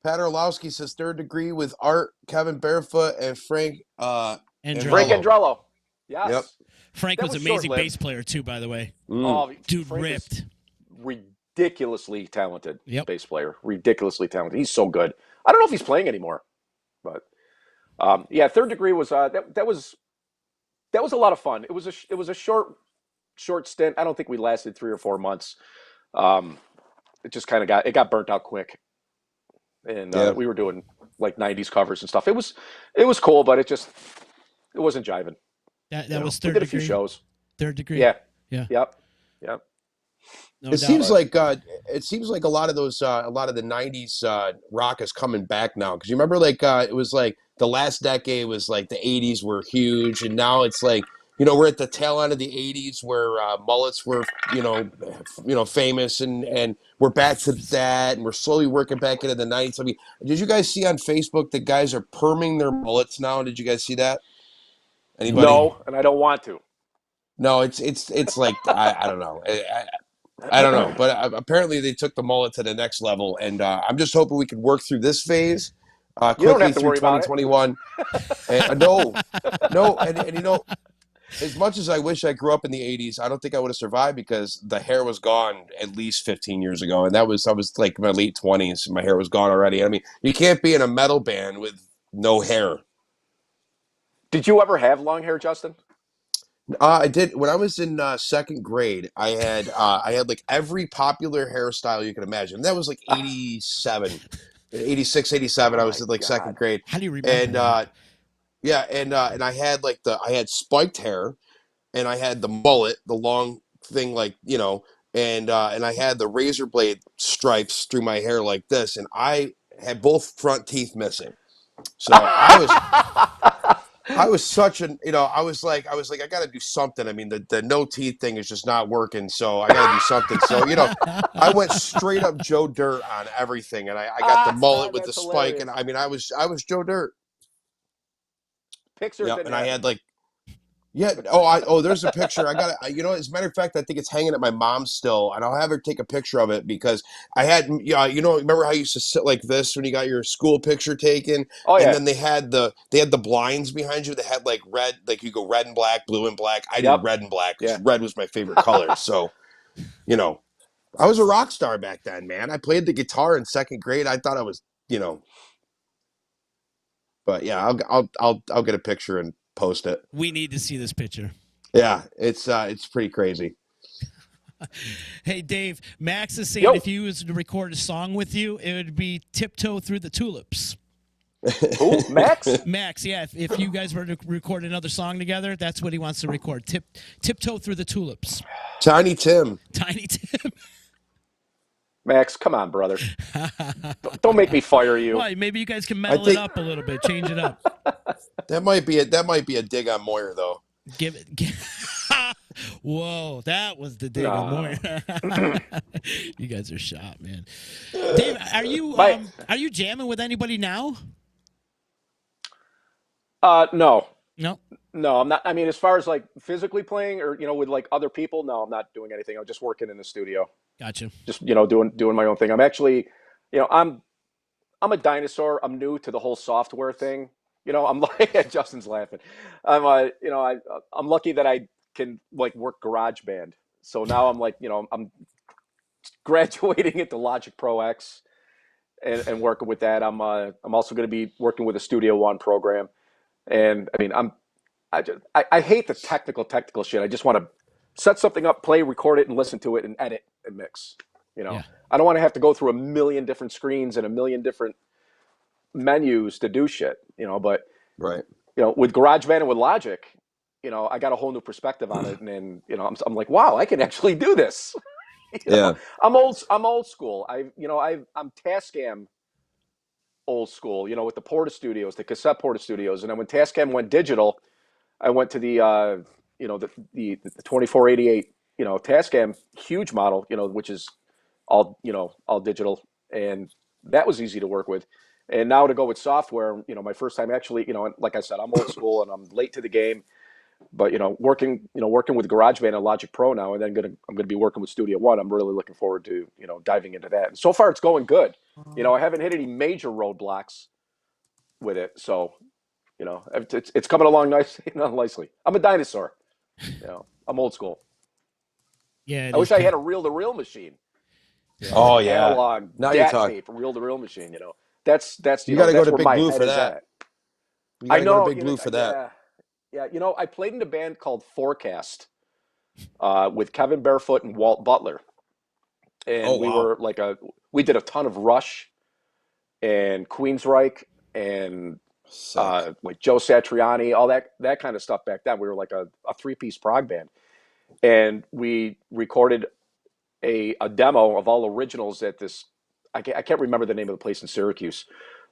Pat Orlowski says third degree with Art, Kevin Barefoot, and Frank Andrello. Yes. Yep. Frank was an amazing bass player too, by the way. Oh, dude, Frank ripped. Ridiculously talented bass player. Ridiculously talented. He's so good. I don't know if he's playing anymore, but third degree was that was a lot of fun. It was a short stint. I don't think we lasted 3 or 4 months. It just kind of got burnt out quick, and we were doing like 90s covers and stuff. It was cool, but it wasn't jiving. That was third degree. We did a few shows. Third degree. Yeah. Yep. No it doubt. seems like a lot of the 90s rock is coming back now, because you remember it was like the last decade was like the 80s were huge, and now it's like, we're at the tail end of the 80s where mullets were famous, and we're back to that, and we're slowly working back into the 90s. I mean, did you guys see on Facebook that guys are perming their mullets now? Did you guys see that? Anybody? No, and I don't want to. No, it's like I don't know. I don't know, but apparently they took the mullet to the next level, and I'm just hoping we can work through this phase quickly you don't have to through worry about 2021. No, and as much as I wish I grew up in the 80s, I don't think I would have survived because the hair was gone at least 15 years ago. And I was like my late 20s. My hair was gone already. I mean, you can't be in a metal band with no hair. Did you ever have long hair, Justin? I did when I was in second grade. I had like every popular hairstyle you could imagine. That was like 87, 86, 87. Oh I was my in like second God. grade, How do you remember and that? yeah, and I had I had spiked hair, and I had the mullet, the long thing, like and I had the razor blade stripes through my hair like this, and I had both front teeth missing. So I was such an, I was like, I got to do something. I mean, the no teeth thing is just not working. So I got to do something. So, I went straight up Joe Dirt on everything. And I got the mullet with the That's spike. And hilarious. I mean, I was Joe Dirt. Picture Yep. didn't And I had happen. like, yeah. There's a picture. I got it. As a matter of fact, I think it's hanging at my mom's still, and I'll have her take a picture of it because I had, remember how you used to sit like this when you got your school picture taken, Oh and yeah. then they had the blinds behind you that had like red, like you go red and black, blue and black. I did Yep. red and black because Yeah. red was my favorite color. So, you know, I was a rock star back then, man. I played the guitar in second grade. I thought I was, but yeah, I'll get a picture and post it. We need to see this picture. Yeah, it's pretty crazy. Hey, Dave, Max is saying Yo. if he was to record a song with you, it would be Tiptoe Through the Tulips. Who? Max? Max, yeah, if you guys were to record another song together, that's what he wants to record. Tiptoe Through the Tulips. Tiny Tim. Tiny Tim. Max, come on, brother. Don't make me fire you. Well, maybe you guys can metal it up a little bit, change it up. That might be a dig on Moyer though. Give it. Whoa, that was the dig No. on Moyer. You guys are shot, man. Dave, are you jamming with anybody now? No. No. No, I'm not. I mean, as far as like physically playing or, with like other people, no, I'm not doing anything. I'm just working in the studio. Gotcha. Just, doing my own thing. I'm actually, I'm a dinosaur. I'm new to the whole software thing. I'm like, Justin's laughing. I'm lucky that I can like work GarageBand. So now I'm like, I'm graduating into Logic Pro X and working with that. I'm also going to be working with a Studio One program. And I mean, I hate the technical shit. I just want to set something up, play, record it, and listen to it, and edit and mix. Yeah. I don't want to have to go through a million different screens and a million different menus to do shit. But Right. with GarageBand and with Logic, I got a whole new perspective on it, and then I'm like, wow, I can actually do this. Yeah. I'm old school. I'm Tascam old school. With the Porta Studios, the cassette Porta Studios, and then when Tascam went digital, I went to the the 2488 Tascam huge model, which is all all digital, and that was easy to work with. And now to go with software, my first time actually, like I said, I'm old school and I'm late to the game. But working with GarageBand and Logic Pro now, and then I'm gonna be working with Studio One. I'm really looking forward to diving into that. And so far, it's going good. I haven't hit any major roadblocks with it, so it's coming along nicely. I'm a dinosaur. I'm old school. Yeah. I wish I had a reel-to-reel machine. Oh yeah. Analog Now you're DAT talking. tape, reel-to-reel machine. That's You got to go that's to where Big my Blue head for is that. at. You I got to go know. to Big Blue for that. Yeah. I played in a band called Forecast with Kevin Barefoot and Walt Butler, and Oh wow. we did a ton of Rush and Queensryche and Sick. like Joe Satriani, all that kind of stuff back then. We were like a three-piece prog band, and we recorded a demo of all originals at this. I can't remember the name of the place in Syracuse,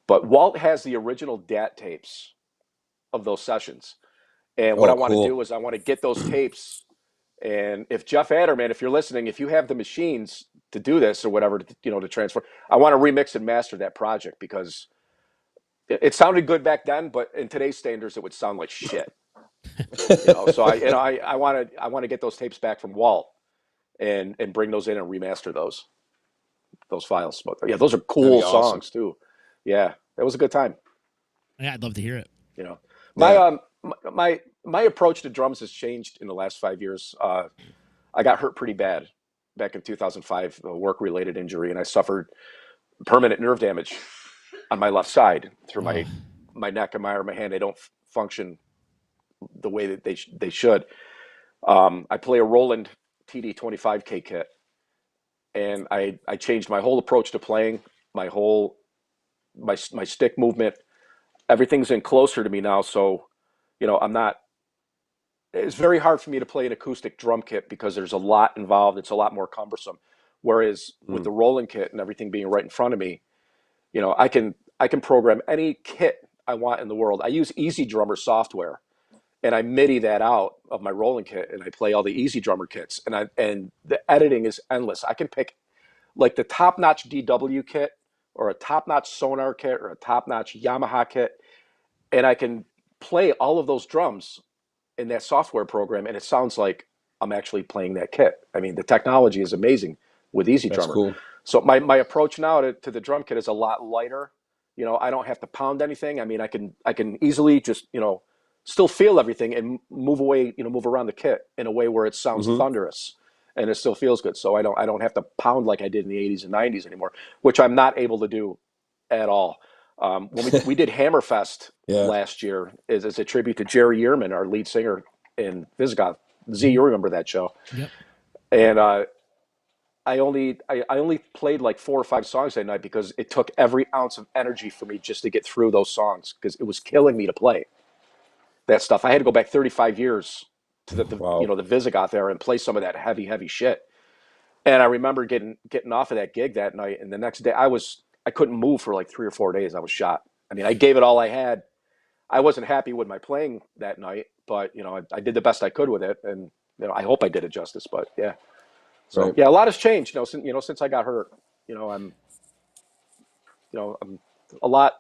but Walt has the original DAT tapes of those sessions. And what I Oh want to cool. do is I want to get those tapes. And if Jeff Adderman, if you're listening, if you have the machines to do this or whatever, to transfer, I want to remix and master that project because it sounded good back then, but in today's standards, it would sound like shit. So I want to get those tapes back from Walt and bring those in and remaster those files. But yeah, those are That'd cool be awesome. songs too. Yeah, that was a good time. Yeah, I'd love to hear it. My Yeah. my approach to drums has changed in the last 5 years. I got hurt pretty bad back in 2005, a work-related injury, and I suffered permanent nerve damage on my left side through my neck and my arm and hand. They don't function the way that they should. I play a Roland TD 25K kit, and I changed my whole approach to playing, my stick movement. Everything's in closer to me now, so I'm not. It's very hard for me to play an acoustic drum kit because there's a lot involved. It's a lot more cumbersome. Whereas with the Roland kit and everything being right in front of me, I can program any kit I want in the world. I use Easy Drummer software, and I MIDI that out of my Roland kit, and I play all the Easy Drummer kits, and the editing is endless. I can pick like the top-notch DW kit, or a top-notch Sonar kit, or a top-notch Yamaha kit, and I can play all of those drums in that software program, and it sounds like I'm actually playing that kit. I mean, the technology is amazing with Easy That's Drummer. cool. So my approach now to the drum kit is a lot lighter. I don't have to pound anything. I mean, I can easily just still feel everything and move away, move around the kit in a way where it sounds thunderous and it still feels good. So I don't have to pound like I did in the 80s and 90s anymore, which I'm not able to do at all. When we did Hammerfest last year as a tribute to Jerry Yearman, our lead singer in Visigoth. Z, you remember that show? Yep. And I only played like 4 or 5 songs that night because it took every ounce of energy for me just to get through those songs because it was killing me to play that stuff. I had to go back 35 years to the Visigoth era and play some of that heavy shit. And I remember getting off of that gig that night, and the next day I couldn't move for like 3 or 4 days. I was shot. I mean, I gave it all I had. I wasn't happy with my playing that night, but I did the best I could with it, and I hope I did it justice. But yeah, so yeah, a lot has changed. Since I got hurt. I'm a lot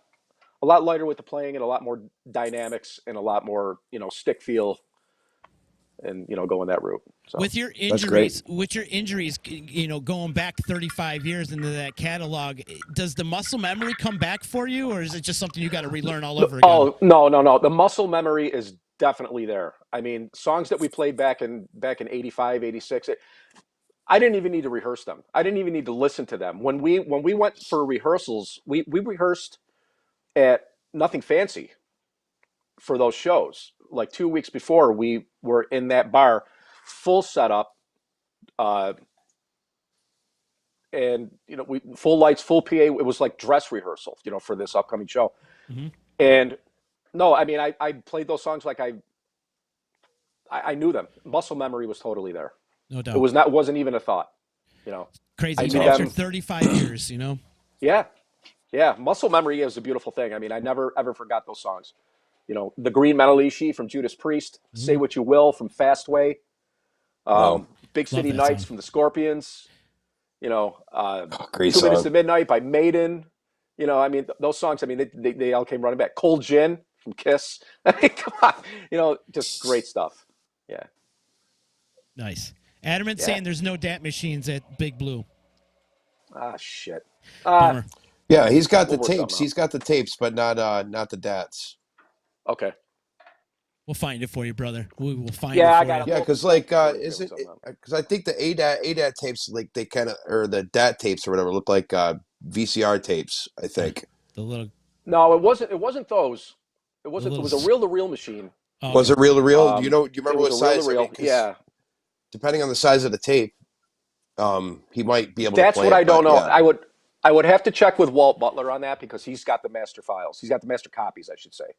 lighter with the playing and a lot more dynamics and a lot more stick feel, and going that route. So with your injuries, going back 35 years into that catalog, does the muscle memory come back for you, or is it just something you got to relearn all over again? Oh, no. The muscle memory is definitely there. I mean, songs that we played back in 85, 86, I didn't even need to rehearse them. I didn't even need to listen to them. When we went for rehearsals, we rehearsed at Nothing Fancy for those shows. Like 2 weeks before, we were in that bar, full setup, and we full lights, full PA. It was like dress rehearsal, for this upcoming show. Mm-hmm. And no, I mean, I played those songs like I knew them. Muscle memory was totally there. No doubt. It wasn't even a thought. Crazy. After 35 years, Yeah. Muscle memory is a beautiful thing. I mean, I never ever forgot those songs. The Green Menelishi from Judas Priest, Say What You Will from Fastway, Big City Nights song from the Scorpions, great 2 song. Minutes to Midnight by Maiden. I mean, those songs, I mean, they all came running back. Cold Gin from Kiss. I mean, come on, just great stuff. Yeah. Nice. Adamant saying there's no DAT machines at Big Blue. Ah, shit. Bummer. Yeah, he's got the We'll work tapes. something out. He's got the tapes, but not the DATs. Okay. We'll find it for you, brother. We will find Yeah, it I for got you. it. Yeah, because because I think the ADAT tapes, like they kind of, or the DAT tapes or whatever, look like VCR tapes. I think. The little. No, it wasn't. It wasn't those. It wasn't. little It was a reel-to-reel machine. Oh, Was it reel to reel? Do you It remember was what a size? reel-to-reel. I mean, 'cause Yeah. depending on the size of the tape, he might be able That's to play what it, I don't but know. yeah. I would have to check with Walt Butler on that because he's got the master files. He's got the master copies, I should say.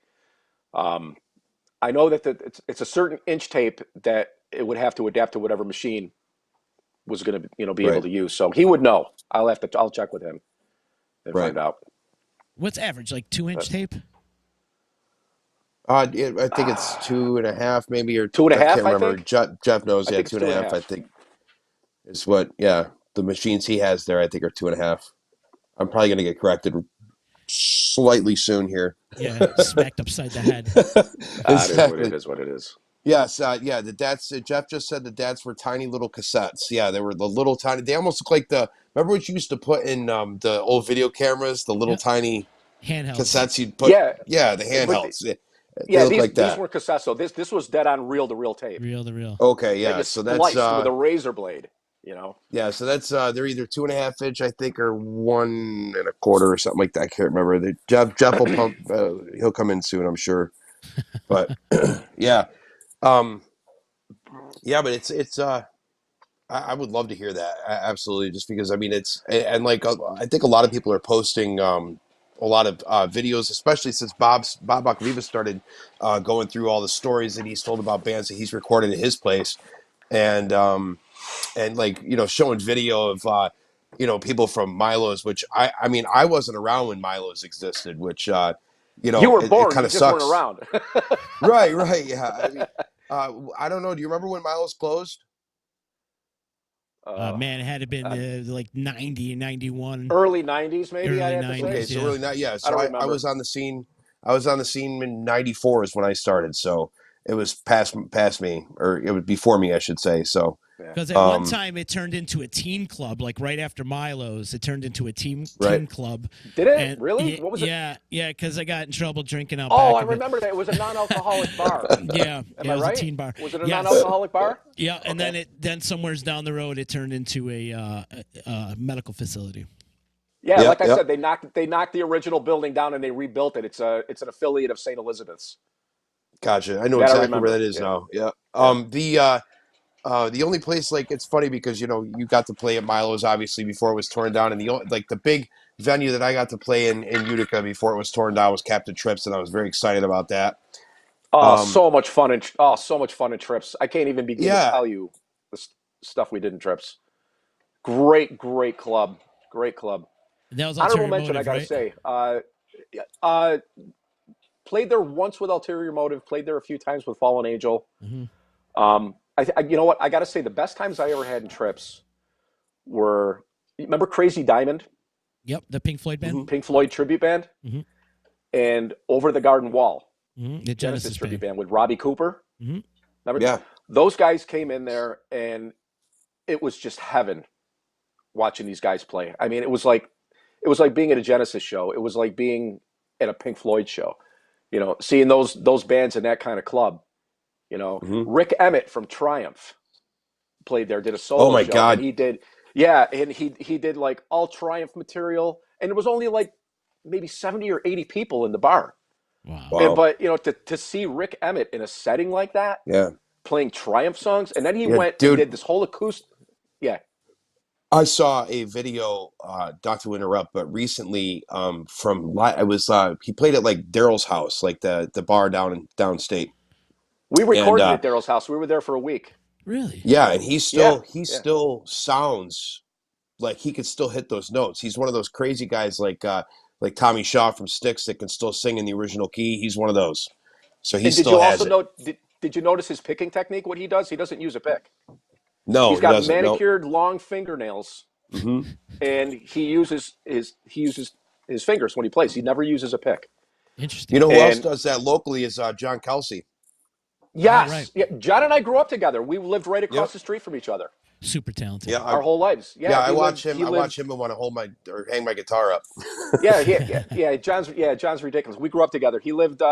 I know that it's a certain inch tape that it would have to adapt to whatever machine was going to be able to use. So he would know. I'll check with him and find out. What's average? Like 2-inch tape? I think it's 2.5, maybe, or 2.5. I can't I remember. think. Jeff knows. I Yeah, think it's 2.5. I think is what. Yeah, the machines he has there, I think, are 2.5. I'm probably going to get corrected slightly soon here. Yeah, smacked upside the head. Exactly. It is what it is. Yes, yeah. The DATs. Jeff just said the DATs were tiny little cassettes. Yeah, they were the little tiny. They almost look like Remember what you used to put in the old video cameras? The little tiny handhelds. cassettes you'd put. Yeah. Yeah, the handhelds. They Yeah, look like these that. weren't cassettes. So this was dead on reel to reel tape Real the real. Okay, that yeah. you So that's spliced with a razor blade. You know. yeah. So that's they're either 2.5 inch, I think, or 1.25 or something like that. I can't remember. Jeff will pump. He'll come in soon, I'm sure. But yeah, um, yeah. But it's I would love to hear that. Absolutely, just because I mean it's and like I think a lot of people are posting a lot of videos, especially since Bob Acquaviva started going through all the stories that he's told about bands that he's recorded at his place, and like showing video of people from Milo's, which I mean I wasn't around when Milo's existed, which You were it born, kind you of just weren't sucks. around. Right, yeah. I mean, I don't know. Do you remember when Milo's closed? Man, it had to been like 90, 91. Early '90s, maybe I Early had to 90s, say. Okay, so yeah. really not. Yeah, I so don't I remember. was on the scene. I was on the scene in '94 is when I started. So it was past me, or it was before me, I should say. So Yeah. Because at one time it turned into a teen club, like right after Milo's, it turned into a teen right. club. Did it And really? What was it? yeah, because I got in trouble drinking out Oh, back I of it. remember that. It was a non-alcoholic bar. Yeah, Am it I was right? a teen bar. Was it a Yes. non-alcoholic bar? Yeah, and Okay. then somewheres down the road it turned into a medical facility. Yeah, Yep, like I yep. said, they knocked the original building down and they rebuilt it. It's an affiliate of St. Elizabeth's. Gotcha. I know That I exactly where remember. that is Yeah. now. Yeah. Yeah. The only place, like, it's funny because you got to play at Milo's obviously before it was torn down, and the big venue that I got to play in Utica before it was torn down was Captain Trips, and I was very excited about that. Oh, Um, so much fun in Trips. I can't even begin to yeah, tell you the stuff we did in Trips. Great club. Great club. And that was Honorable Ulterior mention, I Motive, got to right? say. Uh, Played there once with Ulterior Motive. Played there a few times with Fallen Angel. Mm-hmm. You know what? I got to say, the best times I ever had in Trips were. Remember Crazy Diamond, Yep, the Pink Floyd band. Pink Floyd tribute band, Mm-hmm. and Over the Garden Wall, Mm-hmm. The Genesis Genesis tribute band. band with Robbie Cooper. Mm-hmm. Remember yeah. those guys came in there, and it was just heaven watching these guys play. I mean, it was like being at a Genesis show. It was like being at a Pink Floyd show. Seeing those bands in that kind of club. Hmm. Rick Emmett from Triumph played there, did a Oh solo my show, and God. he did like all Triumph material, and it was only like maybe 70 or 80 people in the bar. Wow. Wow. But to see Rick Emmett in a setting like that, Yeah. playing Triumph songs, and then he Yeah, went and dude. did this whole acoustic. Yeah, I saw a video, not to interrupt, but recently it was he played at like Daryl's house, like the bar downstate, we and recorded at Daryl's house. We were there for a week. Really? yeah, and Yeah, he yeah. still sounds like he could still hit those notes. He's one of those crazy guys like Tommy Shaw from Styx that can still sing in the original key. He's one of those, so he And did still you has also it. note? Did you notice his picking technique? What he does? He doesn't use a pick. No, He's he got doesn't. No. manicured long fingernails, Hmm. and he uses his fingers when he plays. He never uses a pick. Interesting. You know who else And does that locally is John Kelsey. Oh, right. yes, yeah, John and I grew up together. We lived right across Yep. the street from each other Super talented. Yeah, our whole lives. yeah. Yeah, I watch him. He I watch lived. him and want to hold my or hang my guitar up. Yeah. John's ridiculous. We grew up together. He lived.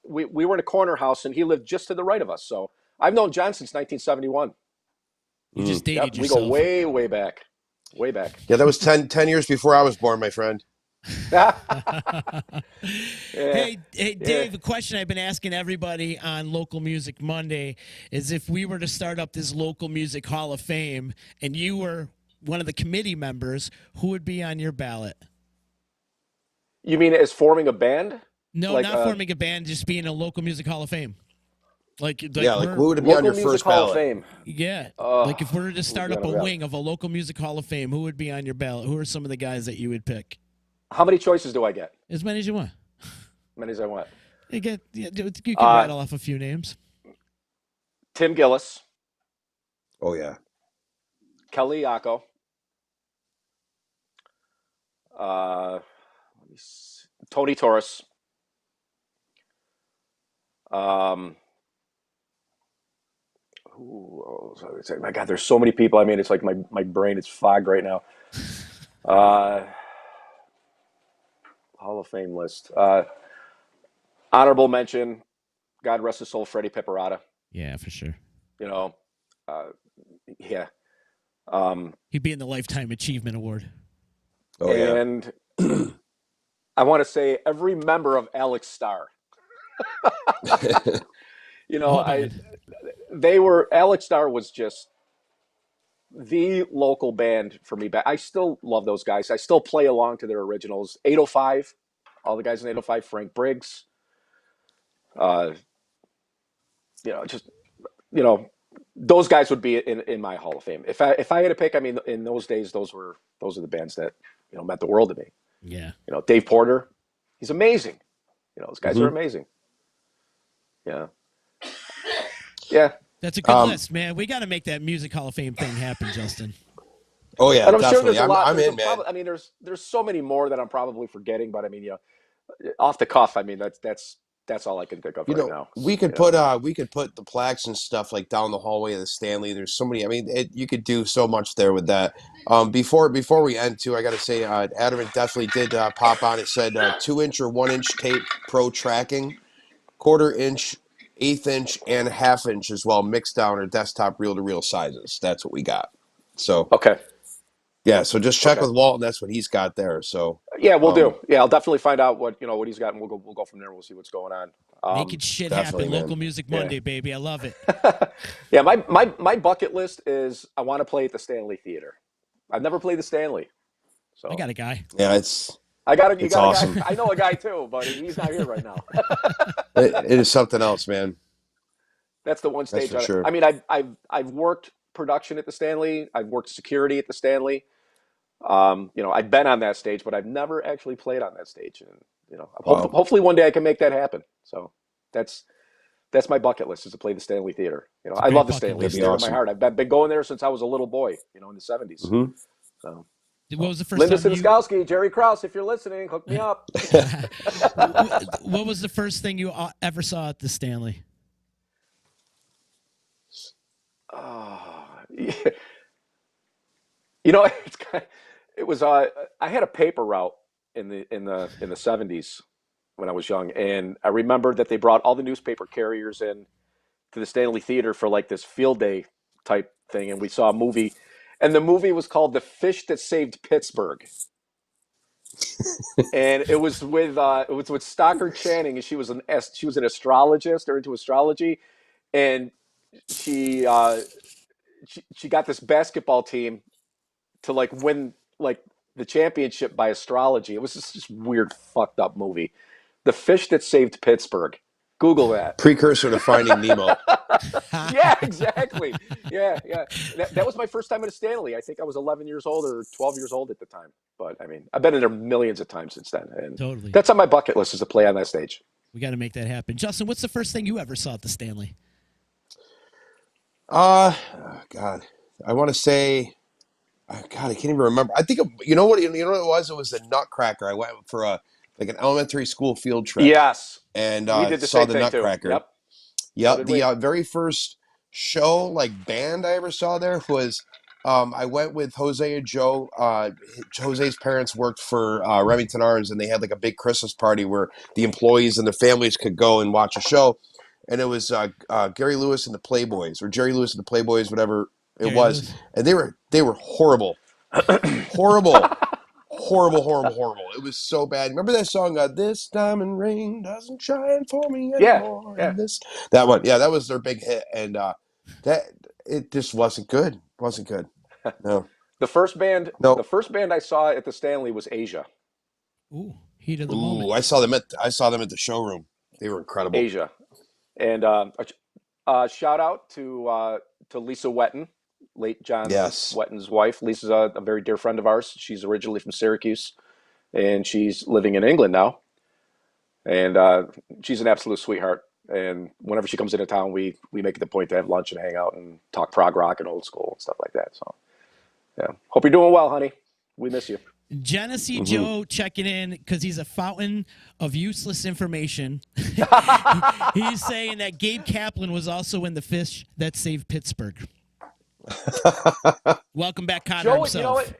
We were in a corner house, and he lived just to the right of us. So I've known John since 1971. You just Yep, dated we go yourself. way back, way back. Yeah, that was 10 years before I was born, my friend. Hey, Dave, a question I've been asking everybody on Local Music Monday is if we were to start up this Local Music Hall of Fame and you were one of the committee members, who would be on your ballot? You mean as forming a band? No, Like, not forming a band, just being a Local Music Hall of Fame. Yeah, like we're, who would be on Local your Music first Hall of ballot? Fame. yeah, Oh, like if we were to start up a yeah. wing of a Local Music Hall of Fame, who would be on your ballot? Who are some of the guys that you would pick? How many choices do I get? As many as you want. Many as I want. You can Uh, rattle off a few names. Tim Gillis, Oh yeah. Kelly Yako, let me see, Tony Torres. Who else I would say? My God, there's so many people. I mean, it's like my brain is fogged right now. Hall of Fame list. Honorable mention, God rest his soul, Freddie Pipparata. Yeah, for sure. You know, yeah. He'd be in the Lifetime Achievement Award. Oh yeah. And I want to say every member of Alex Starr. You know, Hold on. Alex Starr was just the local band for me. I still love those guys. I still play along to their originals. 805, all the guys in 805, Frank Briggs. You know, just, you know, those guys would be in my Hall of Fame. If I had to pick, I mean, in those days, those are the bands that, you know, meant the world to me. Yeah. You know, Dave Porter, he's amazing. You know, those guys are amazing. Yeah. Yeah. That's a good list, man. We got to make that Music Hall of Fame thing happen, Justin. Oh yeah, And I'm sure definitely. there's a lot. I'm in, man. I mean, there's so many more that I'm probably forgetting, but I mean, you know, off the cuff, I mean, that's all I can think of You right know, now. we could put the plaques and stuff like down the hallway of the Stanley. There's so many. I mean, you could do so much there with that. Before we end too, I got to say, Adamant definitely did pop on. It said 2-inch or 1-inch tape pro tracking, 1/4-inch, 1/8 inch, and 1/2 inch as well, mixed down or desktop reel-to-reel sizes. That's what we got. So Okay. yeah, so just check Okay. with Walt, and that's what he's got there. So Yeah, we'll do. Yeah, I'll definitely find out what he's got, and we'll go from there. We'll see what's going on. Making shit definitely, happen. man. Local Music Monday, baby. I love it. Yeah, my bucket list is I want to play at the Stanley Theater. I've never played the Stanley, so I got a guy. yeah, It's awesome. a guy. I know a guy too, but he's not here right now. it is something else, man. That's the one That's stage. for sure. I mean, I've worked production at the Stanley. I've worked security at the Stanley. You know, I've been on that stage, but I've never actually played on that stage. And you know, Wow. hopefully one day I can make that happen. So that's my bucket list, is to play the Stanley Theater. You know, I great love the bucket Stanley. list. It's dear to my Awesome. heart. I've been going there since I was a little boy. You know, in the '70s. Mm-hmm. So. What was the first Linda time you... Siniskowski, Jerry Krause, if you're listening, hook me up. What was the first thing you ever saw at the Stanley? Yeah. You know, it was I had a paper route in the '70s when I was young, and I remember that they brought all the newspaper carriers in to the Stanley Theater for like this field day type thing, and we saw a movie, and the movie was called "The Fish That Saved Pittsburgh." And it was with Stockard Channing, and she was an astrologist or into astrology, and she got this basketball team to like win like the championship by astrology. It was just weird, fucked up movie. The Fish That Saved Pittsburgh. Google that. Precursor to Finding Nemo. Yeah, exactly. Yeah. That was my first time at a Stanley. I think I was 11 years old or 12 years old at the time. But I mean, I've been in there millions of times since then. And Totally. that's on my bucket list, is to play on that stage. We got to make that happen. Justin, what's the first thing you ever saw at the Stanley? God, I want to say, God, I can't even remember. I think you know what it was. It was the Nutcracker. I went for an elementary school field trip. Yes, and we did the saw same the thing Nutcracker. too. Yep. The very first show, like band I ever saw there was. I went with Jose and Joe. Jose's parents worked for Remington Arms, and they had like a big Christmas party where the employees and their families could go and watch a show. And it was Gary Lewis and the Playboys, or Jerry Lewis and the Playboys, whatever it Gary was. Lewis. And they were horrible, horrible. Horrible. It was so bad. Remember that song, "This Diamond Ring Doesn't Shine For Me Anymore"? Yeah. That one. Yeah, that was their big hit. And that it just wasn't good. No. The first band I saw at the Stanley was Asia. Ooh, heat of the moment. I saw them at the showroom. They were incredible. Asia. And shout out to Lisa Wetton, late John Wetton's wife. Lisa's a very dear friend of ours. She's originally from Syracuse, and she's living in England now. And she's an absolute sweetheart. And whenever she comes into town, we make it the point to have lunch and hang out and talk prog rock and old school and stuff like that. So, yeah. Hope you're doing well, honey. We miss you. Genesee Joe checking in because he's a fountain of useless information. He's saying that Gabe Kaplan was also in The Fish That Saved Pittsburgh. Welcome back, Connor Joe, himself. you know what?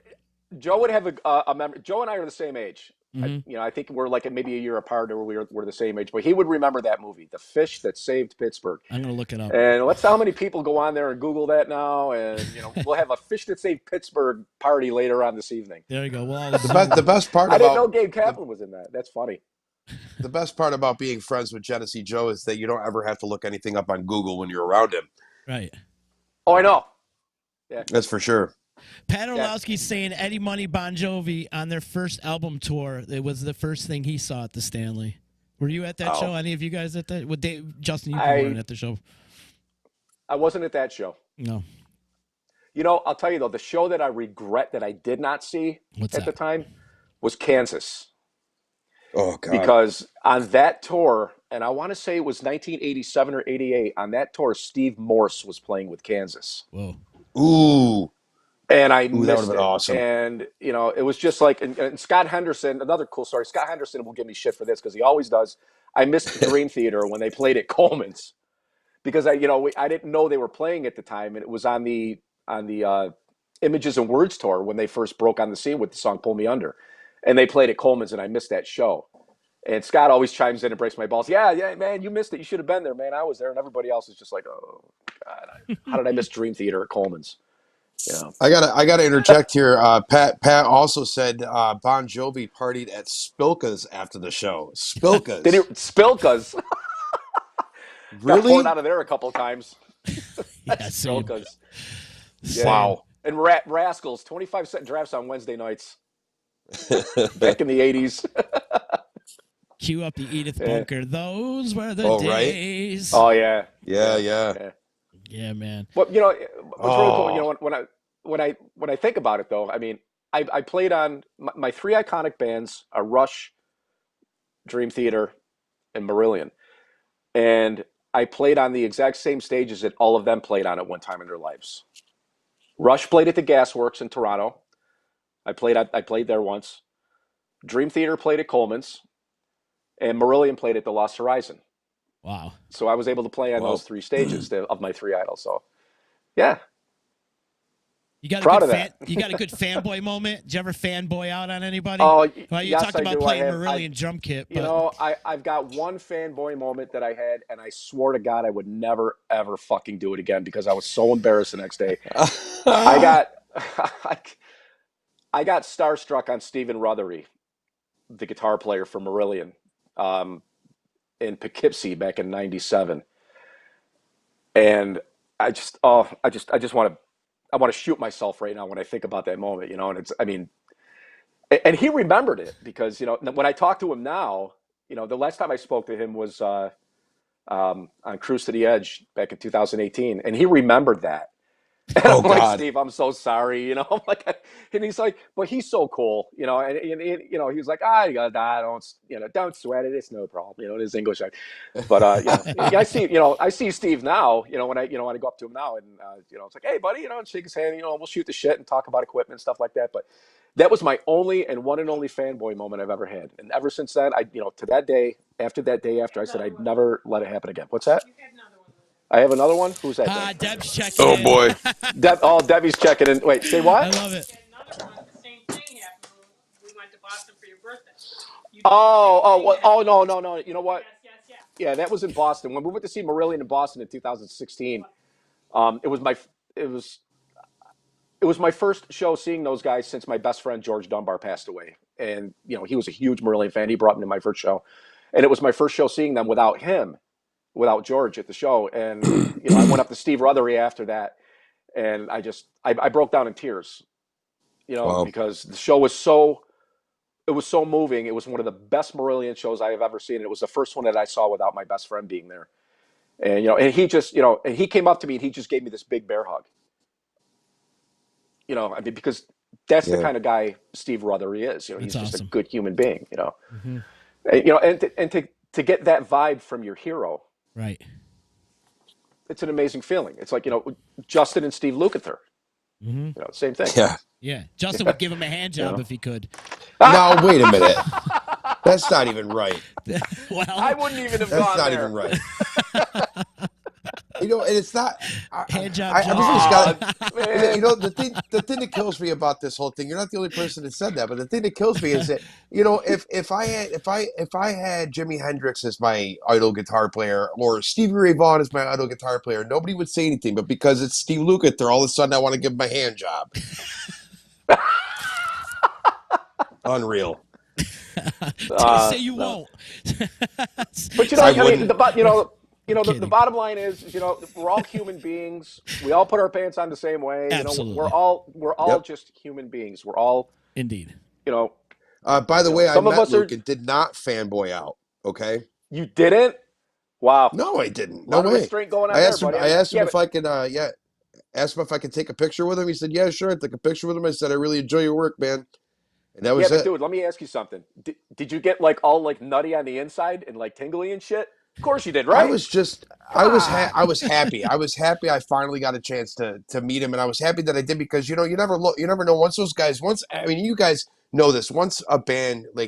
Joe would have a memory. Joe and I are the same age. I think we're like maybe a year apart, or we're the same age. But he would remember that movie, The Fish That Saved Pittsburgh. I'm gonna look it up. And let's see how many people go on there and Google that now, and we'll have a Fish That Saved Pittsburgh party later on this evening. There you go. Well, The best part I didn't about know Gabe Kaplan was in that. That's funny. the best part about being friends with Genesee Joe is that you don't ever have to look anything up on Google when you're around him. right. Oh, I know. Yeah, That's for sure. Pat Orlowski's saying Eddie Money Bon Jovi on their first album tour. It was the first thing he saw at the Stanley. Were you at that show? Any of you guys at that? Well, Justin, you weren't at the show. I wasn't at that show. No. I'll tell you though, the show that I regret that I did not see the time was Kansas. Oh God! Because on that tour, and I want to say it was 1987 or 88, on that tour, Steve Morse was playing with Kansas. Whoa. Ooh. And I missed that would have been it. awesome. And, it was just like, and Scott Henderson, another cool story. Scott Henderson will give me shit for this because he always does. I missed Dream Theater when they played at Coleman's because I didn't know they were playing at the time. And it was on the Images and Words tour when they first broke on the scene with the song Pull Me Under. And they played at Coleman's and I missed that show. And Scott always chimes in and breaks my balls. Yeah, man, you missed it. You should have been there, man. I was there. And everybody else is just like, oh, God, how did I miss Dream Theater at Coleman's? Yeah. I gotta interject here. Pat also said Bon Jovi partied at Spilka's after the show. Spilka's. Did he Spilka's? Really? Got poured out of there a couple of times. Yeah, Spilka's. Yeah. Wow. And Rascals, 25-cent drafts on Wednesday nights. Back in the 80s. Cue up the Edith Bunker. Those were the days. Oh yeah. Yeah, man. Well, what's really cool, when I think about it though, I mean, I played on my three iconic bands are Rush, Dream Theater, and Marillion. And I played on the exact same stages that all of them played on at one time in their lives. Rush played at the Gasworks in Toronto. I played there once. Dream Theater played at Coleman's. And Marillion played at the Lost Horizon. Wow. So I was able to play on those three stages of my three idols. So, yeah. You got Proud a of that. You got a good fanboy moment? Did you ever fanboy out on anybody? Oh, well, you yes, talked I about do. playing Marillion drum kit. But... I've got one fanboy moment that I had, and I swore to God I would never, ever fucking do it again because I was so embarrassed the next day. I got starstruck on Stephen Rothery, the guitar player for Marillion, in Poughkeepsie back in '97, and I just want to shoot myself right now when I think about that moment, and he remembered it because when I talk to him now, the last time I spoke to him was on Cruise to the Edge back in 2018, and he remembered that. And I'm like, Steve, I'm so sorry, I'm like, and he's like, but he's so cool, and he was like, don't sweat it, it's no problem, in his English, but I see Steve now, when I go up to him now, and it's like, hey, buddy, and shake his hand, we'll shoot the shit and talk about equipment and stuff like that, but that was my only and one and only fanboy moment I've ever had, and ever since then, to that day after, I said I'd never let it happen again. What's that? I have another one. Who's that? Deb's checking. Oh boy. Debbie's checking in. Wait, say what? I love it. Another one, the same thing happened when we went to Boston for your birthday. No. You know what? Yes. Yeah, that was in Boston. When we went to see Marillion in Boston in 2016, it was my first show seeing those guys since my best friend George Dunbar passed away. And he was a huge Marillion fan. He brought me to my first show, and it was my first show seeing them without George at the show. And I went up to Steve Rothery after that, and I broke down in tears, Wow. because the show was so moving. It was one of the best Marillion shows I have ever seen. It was the first one that I saw without my best friend being there. And and he just and he came up to me and he just gave me this big bear hug. Because that's the kind of guy Steve Rothery is. He's just a good human being. Mm-hmm. And to get that vibe from your hero. Right. It's an amazing feeling. It's like, Justin and Steve Lukather. Mm-hmm. Same thing. Yeah. Justin would give him a hand job if he could. Now, wait a minute. That's not even right. Well, I wouldn't even have That's gone not there. even right. and it's not. Hand job, Everybody's Justin. got. Man. The thing that kills me about this whole thing. You're not the only person that said that, but the thing that kills me is that if I had Jimi Hendrix as my idol guitar player or Stevie Ray Vaughan as my idol guitar player, nobody would say anything. But because it's Steve Lukather, all of a sudden I want to give him a hand job. Unreal. Say you No. won't. But I I mean, wouldn't. the bottom line is, we're all human beings. We all put our pants on the same way. Absolutely. We're all Yep. just human beings. We're all, Indeed. By the way, I some of met us are. Luke and did not fanboy out. Okay. You didn't? Wow. No, I didn't. A No lot of way. restraint going on I there, asked him. buddy. I asked him yeah, if I could. Asked him if I could take a picture with him. He said, "Yeah, sure." I took a picture with him. I said, "I really enjoy your work, man." And that was but it. dude, let me ask you something. Did you get all nutty on the inside and tingly and shit? Of course you did, right? I was just. Come on. I was happy. I was happy. I finally got a chance to meet him, and I was happy that I did because you never know. Once those guys. I mean, you guys know this. Once a band they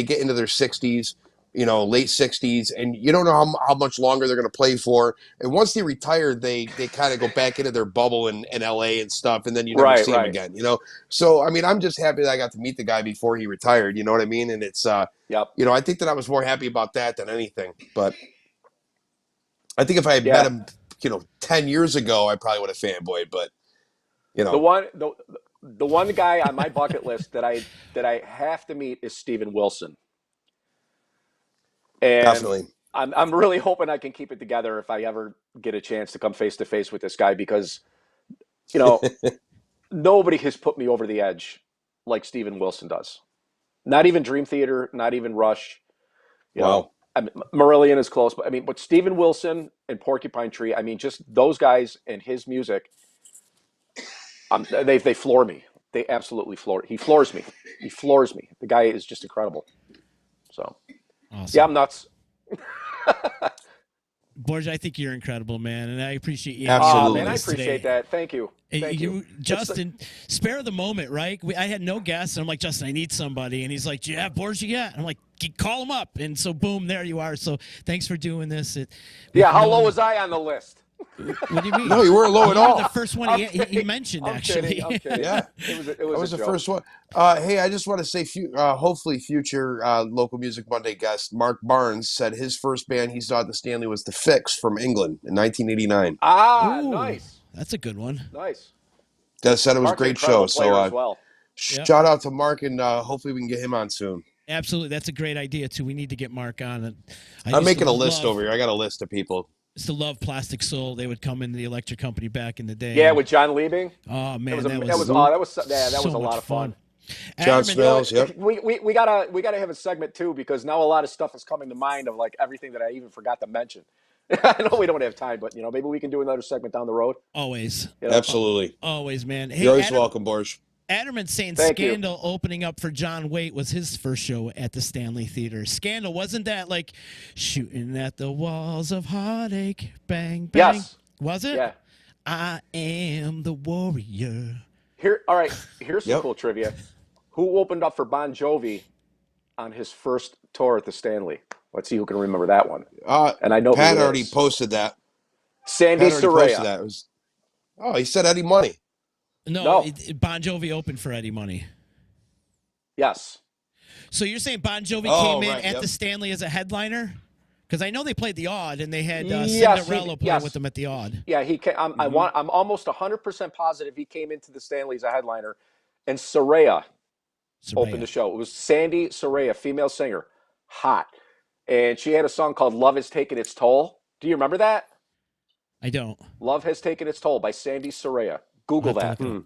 get into their 60s, late 60s, and you don't know how much longer they're going to play for. And once they retire, they kind of go back into their bubble in LA and stuff, and then you never see them again. So I mean, I'm just happy that I got to meet the guy before he retired. You know what I mean? And it's Yep. I think that I was more happy about that than anything. But I think if I had Yeah. met him, 10 years ago, I probably would have fanboyed. But The one guy on my bucket list that I have to meet is Steven Wilson. And definitely. I'm really hoping I can keep it together if I ever get a chance to come face to face with this guy because, nobody has put me over the edge like Steven Wilson does. Not even Dream Theater, not even Rush. Wow. I mean, Marillion is close, but Steven Wilson and Porcupine Tree, just those guys and his music, they floor me. They absolutely floor. He floors me. He floors me. The guy is just incredible. So, Awesome. yeah, I'm nuts. Borgia, I think you're incredible, man, and I appreciate you. Absolutely. Man, I appreciate that. Thank you. Thank you. Justin, spare the moment, right? I had no guests, and I'm like, Justin, I need somebody, and he's like, do you have Borgia yet? And I'm like, call him up, and so boom, there you are. So thanks for doing this. How low was I on the list? What do you mean? No, you weren't low at all. You were the first one he mentioned, actually. I'm kidding. Yeah. It was the joke. first one. Hey, I just want to say, hopefully, future Local Music Monday guest Mark Barnes said his first band he saw at the Stanley was The Fix from England in 1989. Ooh, Nice. That's a good one. Nice. That said it was Mark's a great an incredible show. player So as well. shout out to Mark, and hopefully we can get him on soon. Absolutely, that's a great idea too. We need to get Mark on. I'm making a list over here. I got a list of people. Used to love Plastic Soul. They would come into the Electric Company back in the day. Yeah, with John Liebing. Oh man, that was so a lot much of fun. John Adderman, Smells. Yep. We gotta have a segment too because now a lot of stuff is coming to mind of everything that I even forgot to mention. I know we don't have time, but maybe we can do another segment down the road. Always. Absolutely. Always, man. Hey, You're always welcome, Borge. Adderman saying Thank Scandal you. opening up for John Waite was his first show at the Stanley Theater. Scandal, wasn't that like shooting at the walls of heartache, bang, bang? Yes. Was it? Yeah. I am the warrior. All right. Here's some cool trivia. Who opened up for Bon Jovi on his first tour at the Stanley? Let's see who can remember that one. And I know Pat who it already is. posted that. Sandy Pat already posted Soraya. that. He said Eddie Money. No. Bon Jovi opened for Eddie Money. Yes. So you're saying Bon Jovi came in at the Stanley as a headliner? Because I know they played the Odd, and they had Cinderella play with them at the Odd. Yeah, he came. I'm almost 100% positive he came into the Stanley as a headliner, and Soraya opened the show. It was Sandy Soraya, female singer, hot, and she had a song called "Love Has Taken Its Toll." Do you remember that? I don't. "Love Has Taken Its Toll" by Sandy Soraya. Google that. Hmm.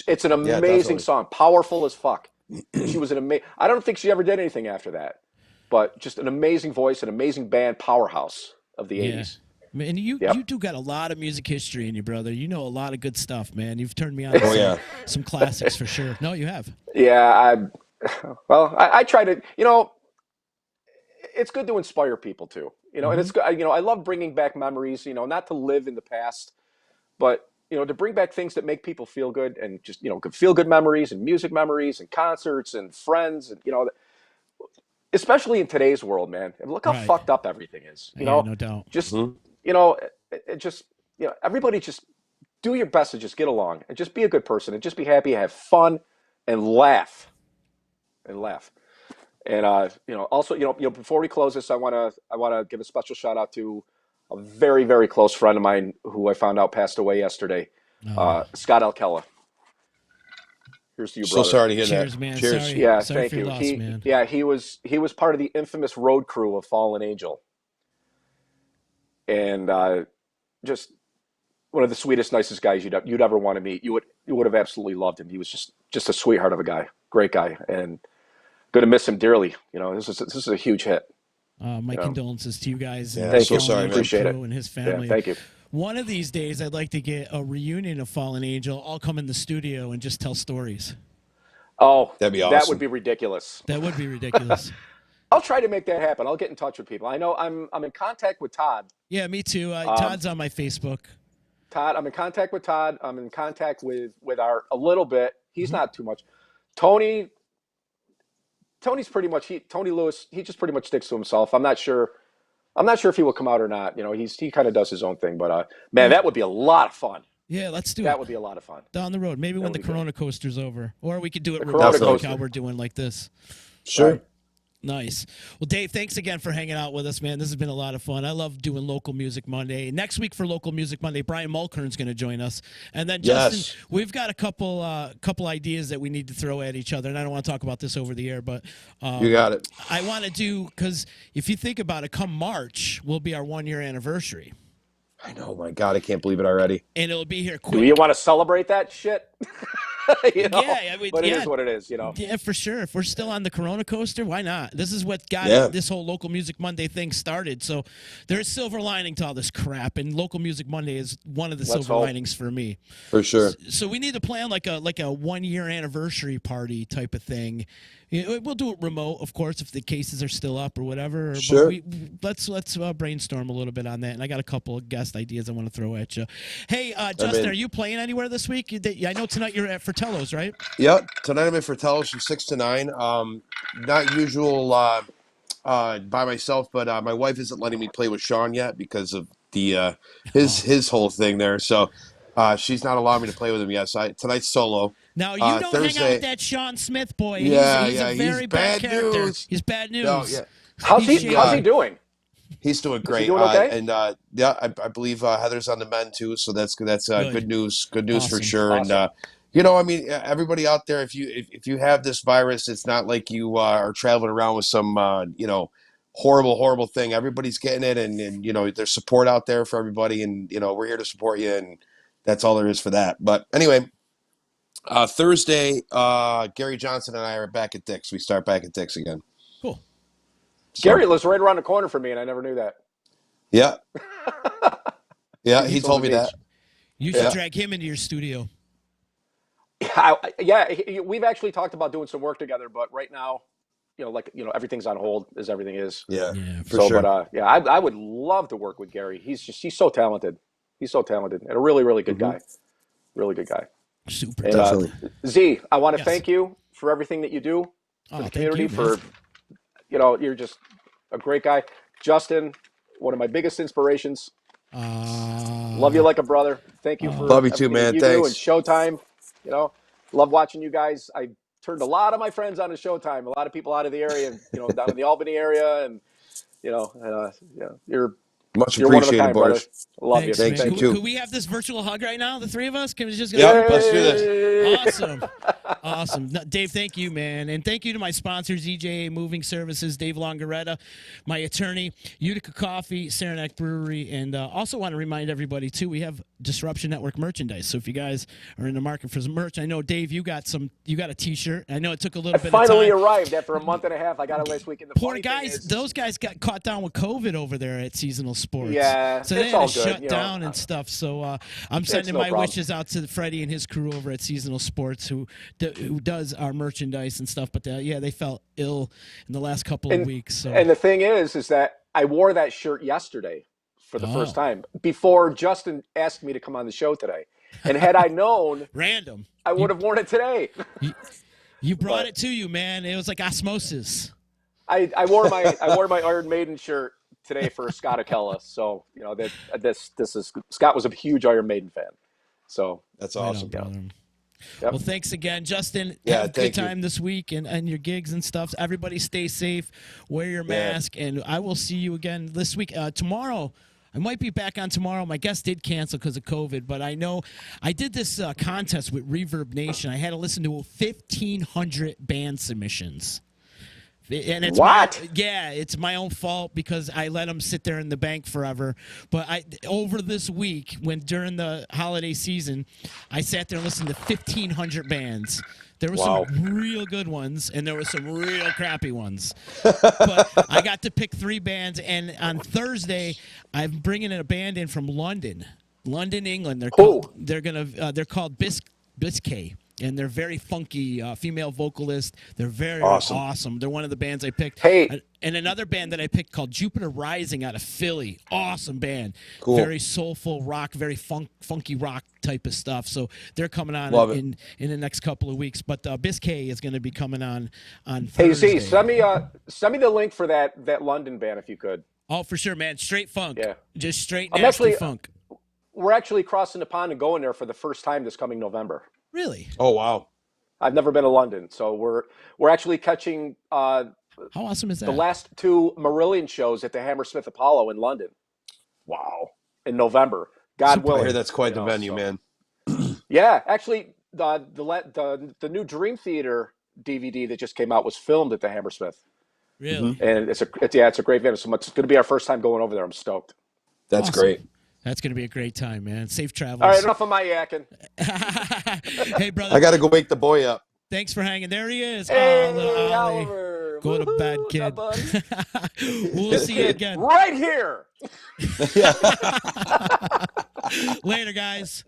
It's an amazing song, powerful as fuck. She was an amazing. I don't think she ever did anything after that, but just an amazing voice, an amazing band, powerhouse of the 80s. Man, you do got a lot of music history in you, brother. You know a lot of good stuff, man. You've turned me on to some classics for sure. No, you have. Yeah, I try to, it's good to inspire people too, and it's good. I love bringing back memories, not to live in the past, but, to bring back things that make people feel good and just, feel good memories and music memories and concerts and friends and, especially in today's world, man. And look how fucked up everything is, no doubt. Just, it just, everybody just do your best to just get along and just be a good person and just be happy, have fun, and laugh. And also, before we close this, I wanna give a special shout out to a very, very close friend of mine who I found out passed away yesterday, Scott Alcala. Here's to you, So brother. sorry to hear Cheers, that. man. Cheers. Sorry. Yeah, Sorry thank for your you. loss, man. He was part of the infamous road crew of Fallen Angel, and just one of the sweetest, nicest guys you'd ever want to meet. You would have absolutely loved him. He was just a sweetheart of a guy, great guy, and going to miss him dearly. This is a huge hit. My condolences to you guys. Yeah, And thank so you. sorry, man. Appreciate it. and his Yeah, family. thank you. One of these days, I'd like to get a reunion of Fallen Angel. All come in the studio and just tell stories. Oh, That'd be That awesome. would be ridiculous. That would be ridiculous. I'll try to make that happen. I'll get in touch with people. I know I'm in contact with Todd. Yeah, me too. Todd's on my Facebook. Todd, I'm in contact with Todd. I'm in contact with Art a little bit. He's not too much. Tony's pretty much Tony Lewis. He just pretty much sticks to himself. I'm not sure if he will come out or not. He kind of does his own thing. But man, that would be a lot of fun. Yeah, let's do it. That would be a lot of fun. Down the road. Maybe when the would be good. Corona Coaster's over. Or we could do it The remote Corona like Coaster. how we're doing like this. Sure. Nice. Well, Dave, thanks again for hanging out with us, man. This has been a lot of fun. I love doing Local Music Monday. Next week for Local Music Monday, Brian Mulkern's going to join us. And then, Justin, Yes. we've got a couple ideas that we need to throw at each other. And I don't want to talk about this over the air, but You got it. I want to do, because if you think about it, come March will be our 1-year anniversary. I know. My God, I can't believe it already. And it'll be here quick. Do you want to celebrate that shit? Yeah, I mean, but it yeah. is what it is. Yeah, for sure. If we're still on the Corona Coaster, why not? This is what got Yeah. this whole Local Music Monday thing started. So there's silver lining to all this crap, and Local Music Monday is one of the silver hope. linings for me. For sure. So we need to plan like a 1-year anniversary party type of thing. We'll do it remote, of course, if the cases are still up or whatever. Sure. But let's brainstorm a little bit on that. And I got a couple of guest ideas I want to throw at you. Hey, Justin, are you playing anywhere this week? I know tonight you're at Fratello's, right? Yep. Tonight I'm in Fratello's from 6 to 9. Not usual by myself, but my wife isn't letting me play with Sean yet because of the his whole thing there. So she's not allowing me to play with him yet. So tonight's solo. Now, you don't hang out Thursday- with that Sean Smith boy. Yeah, he's a very he's bad bad character. news. He's bad news. No, yeah. How's he doing? He's doing great. doing okay? And yeah, I believe Heather's on the mend too. So that's good news. Good news for Awesome. sure. Awesome. And I mean, everybody out there, if you have this virus, it's not like you are traveling around with some horrible thing. Everybody's getting it, and there's support out there for everybody, and we're here to support you, and that's all there is for that. But anyway, Thursday, Gary Johnson and I are back at Dick's. We start back at Dick's again. Cool. So, Gary lives right around the corner from me, and I never knew that. Yeah. Yeah, he He's told on me the that. beach. You should Yeah. drag him into your studio. We've actually talked about doing some work together, but right now, everything's on hold as everything is. Yeah, Yeah, for sure. But I would love to work with Gary. He's so talented. He's so talented and a really, really good guy. Really good guy. super. And, Definitely. Z, I want to Yes. thank you for everything that you do for the thank community. you, man. You're just a great guy. Justin, one of my biggest inspirations. Love you like a brother. Thank you for Love you too, everything man. that you do, and Thanks. Showtime. Love watching you guys. I turned a lot of my friends on to Showtime. A lot of people out of the area, down in the Albany area, and you're Much one of a appreciated, kind, brother. Boris. Love Thanks, you. Thanks, man. you Could, too. could we have this virtual hug right now, the three of us? Can we just go? Yeah, let's do this. Awesome. Awesome. No, Dave, thank you, man. And thank you to my sponsors, EJA Moving Services, Dave Longaretta, my attorney, Utica Coffee, Saranac Brewery, and also want to remind everybody, too, we have Disruption Network merchandise. So if you guys are in the market for some merch, I know, Dave, you got a T-shirt. I know it took a little I bit finally of time. arrived after a month and a half. I got it last week. And the Poor funny thing guys, is- those guys got caught down with COVID over there at Seasonal Sports. Yeah, so they it's had all to good, shut you know. down and stuff. So I'm sending no my problem. wishes out to Freddie and his crew over at Seasonal Sports, who does our merchandise and stuff. But they felt ill in the last couple of weeks. So And the thing is that I wore that shirt yesterday for the first time before Justin asked me to come on the show today. And had I known, random, I would have worn it today. you brought But- it to you, man. It was like osmosis. I wore my Iron Maiden shirt today for Scott Akella. So this is Scott was a huge Iron Maiden fan. So That's Right on, awesome. brother. Yep. Well, thanks again, Justin. Yeah, Have a good thank you. time this week and your gigs and stuff. Everybody stay safe, wear your mask, and I will see you again this week. Tomorrow, I might be back on tomorrow. My guest did cancel because of COVID, but I know I did this contest with Reverb Nation. I had to listen to 1,500 band submissions. And it's it's my own fault because I let them sit there in the bank forever. But over this week, during the holiday season, I sat there and listened to 1,500 bands. There were some real good ones, and there were some real crappy ones. But I got to pick 3 bands, and on Thursday, I'm bringing a band in from London, England. They're called Biscay. And they're very funky, female vocalist. They're very awesome. They're one of the bands I picked. Hey. And another band that I picked called Jupiter Rising out of Philly. Awesome band. Cool. Very soulful rock, very funky rock type of stuff. So they're coming on in the next couple of weeks. But Biscay is going to be coming on Thursday. Hey, Z, send me the link for that London band if you could. Oh, for sure, man. Straight funk. Yeah. Just straight nasty funk. We're actually crossing the pond and going there for the first time this coming November. Really? Oh, wow. I've never been to London, so we're actually catching how awesome is that? the last 2 Marillion shows at the Hammersmith Apollo in London. Wow. In November. God willing. I hear that's quite the venue, man. Yeah, actually, the new Dream Theater DVD that just came out was filmed at the Hammersmith. Really? And it's a great venue. So it's going to be our first time going over there. I'm stoked. That's Awesome. great. That's going to be a great time, man. Safe travels. All right, enough of my yakking. Hey, brother. I got to go wake the boy up. Thanks for hanging. There he is. Hey, little Ollie. Oliver. Go to bed, kid. We'll see you again. Right here. Later, guys.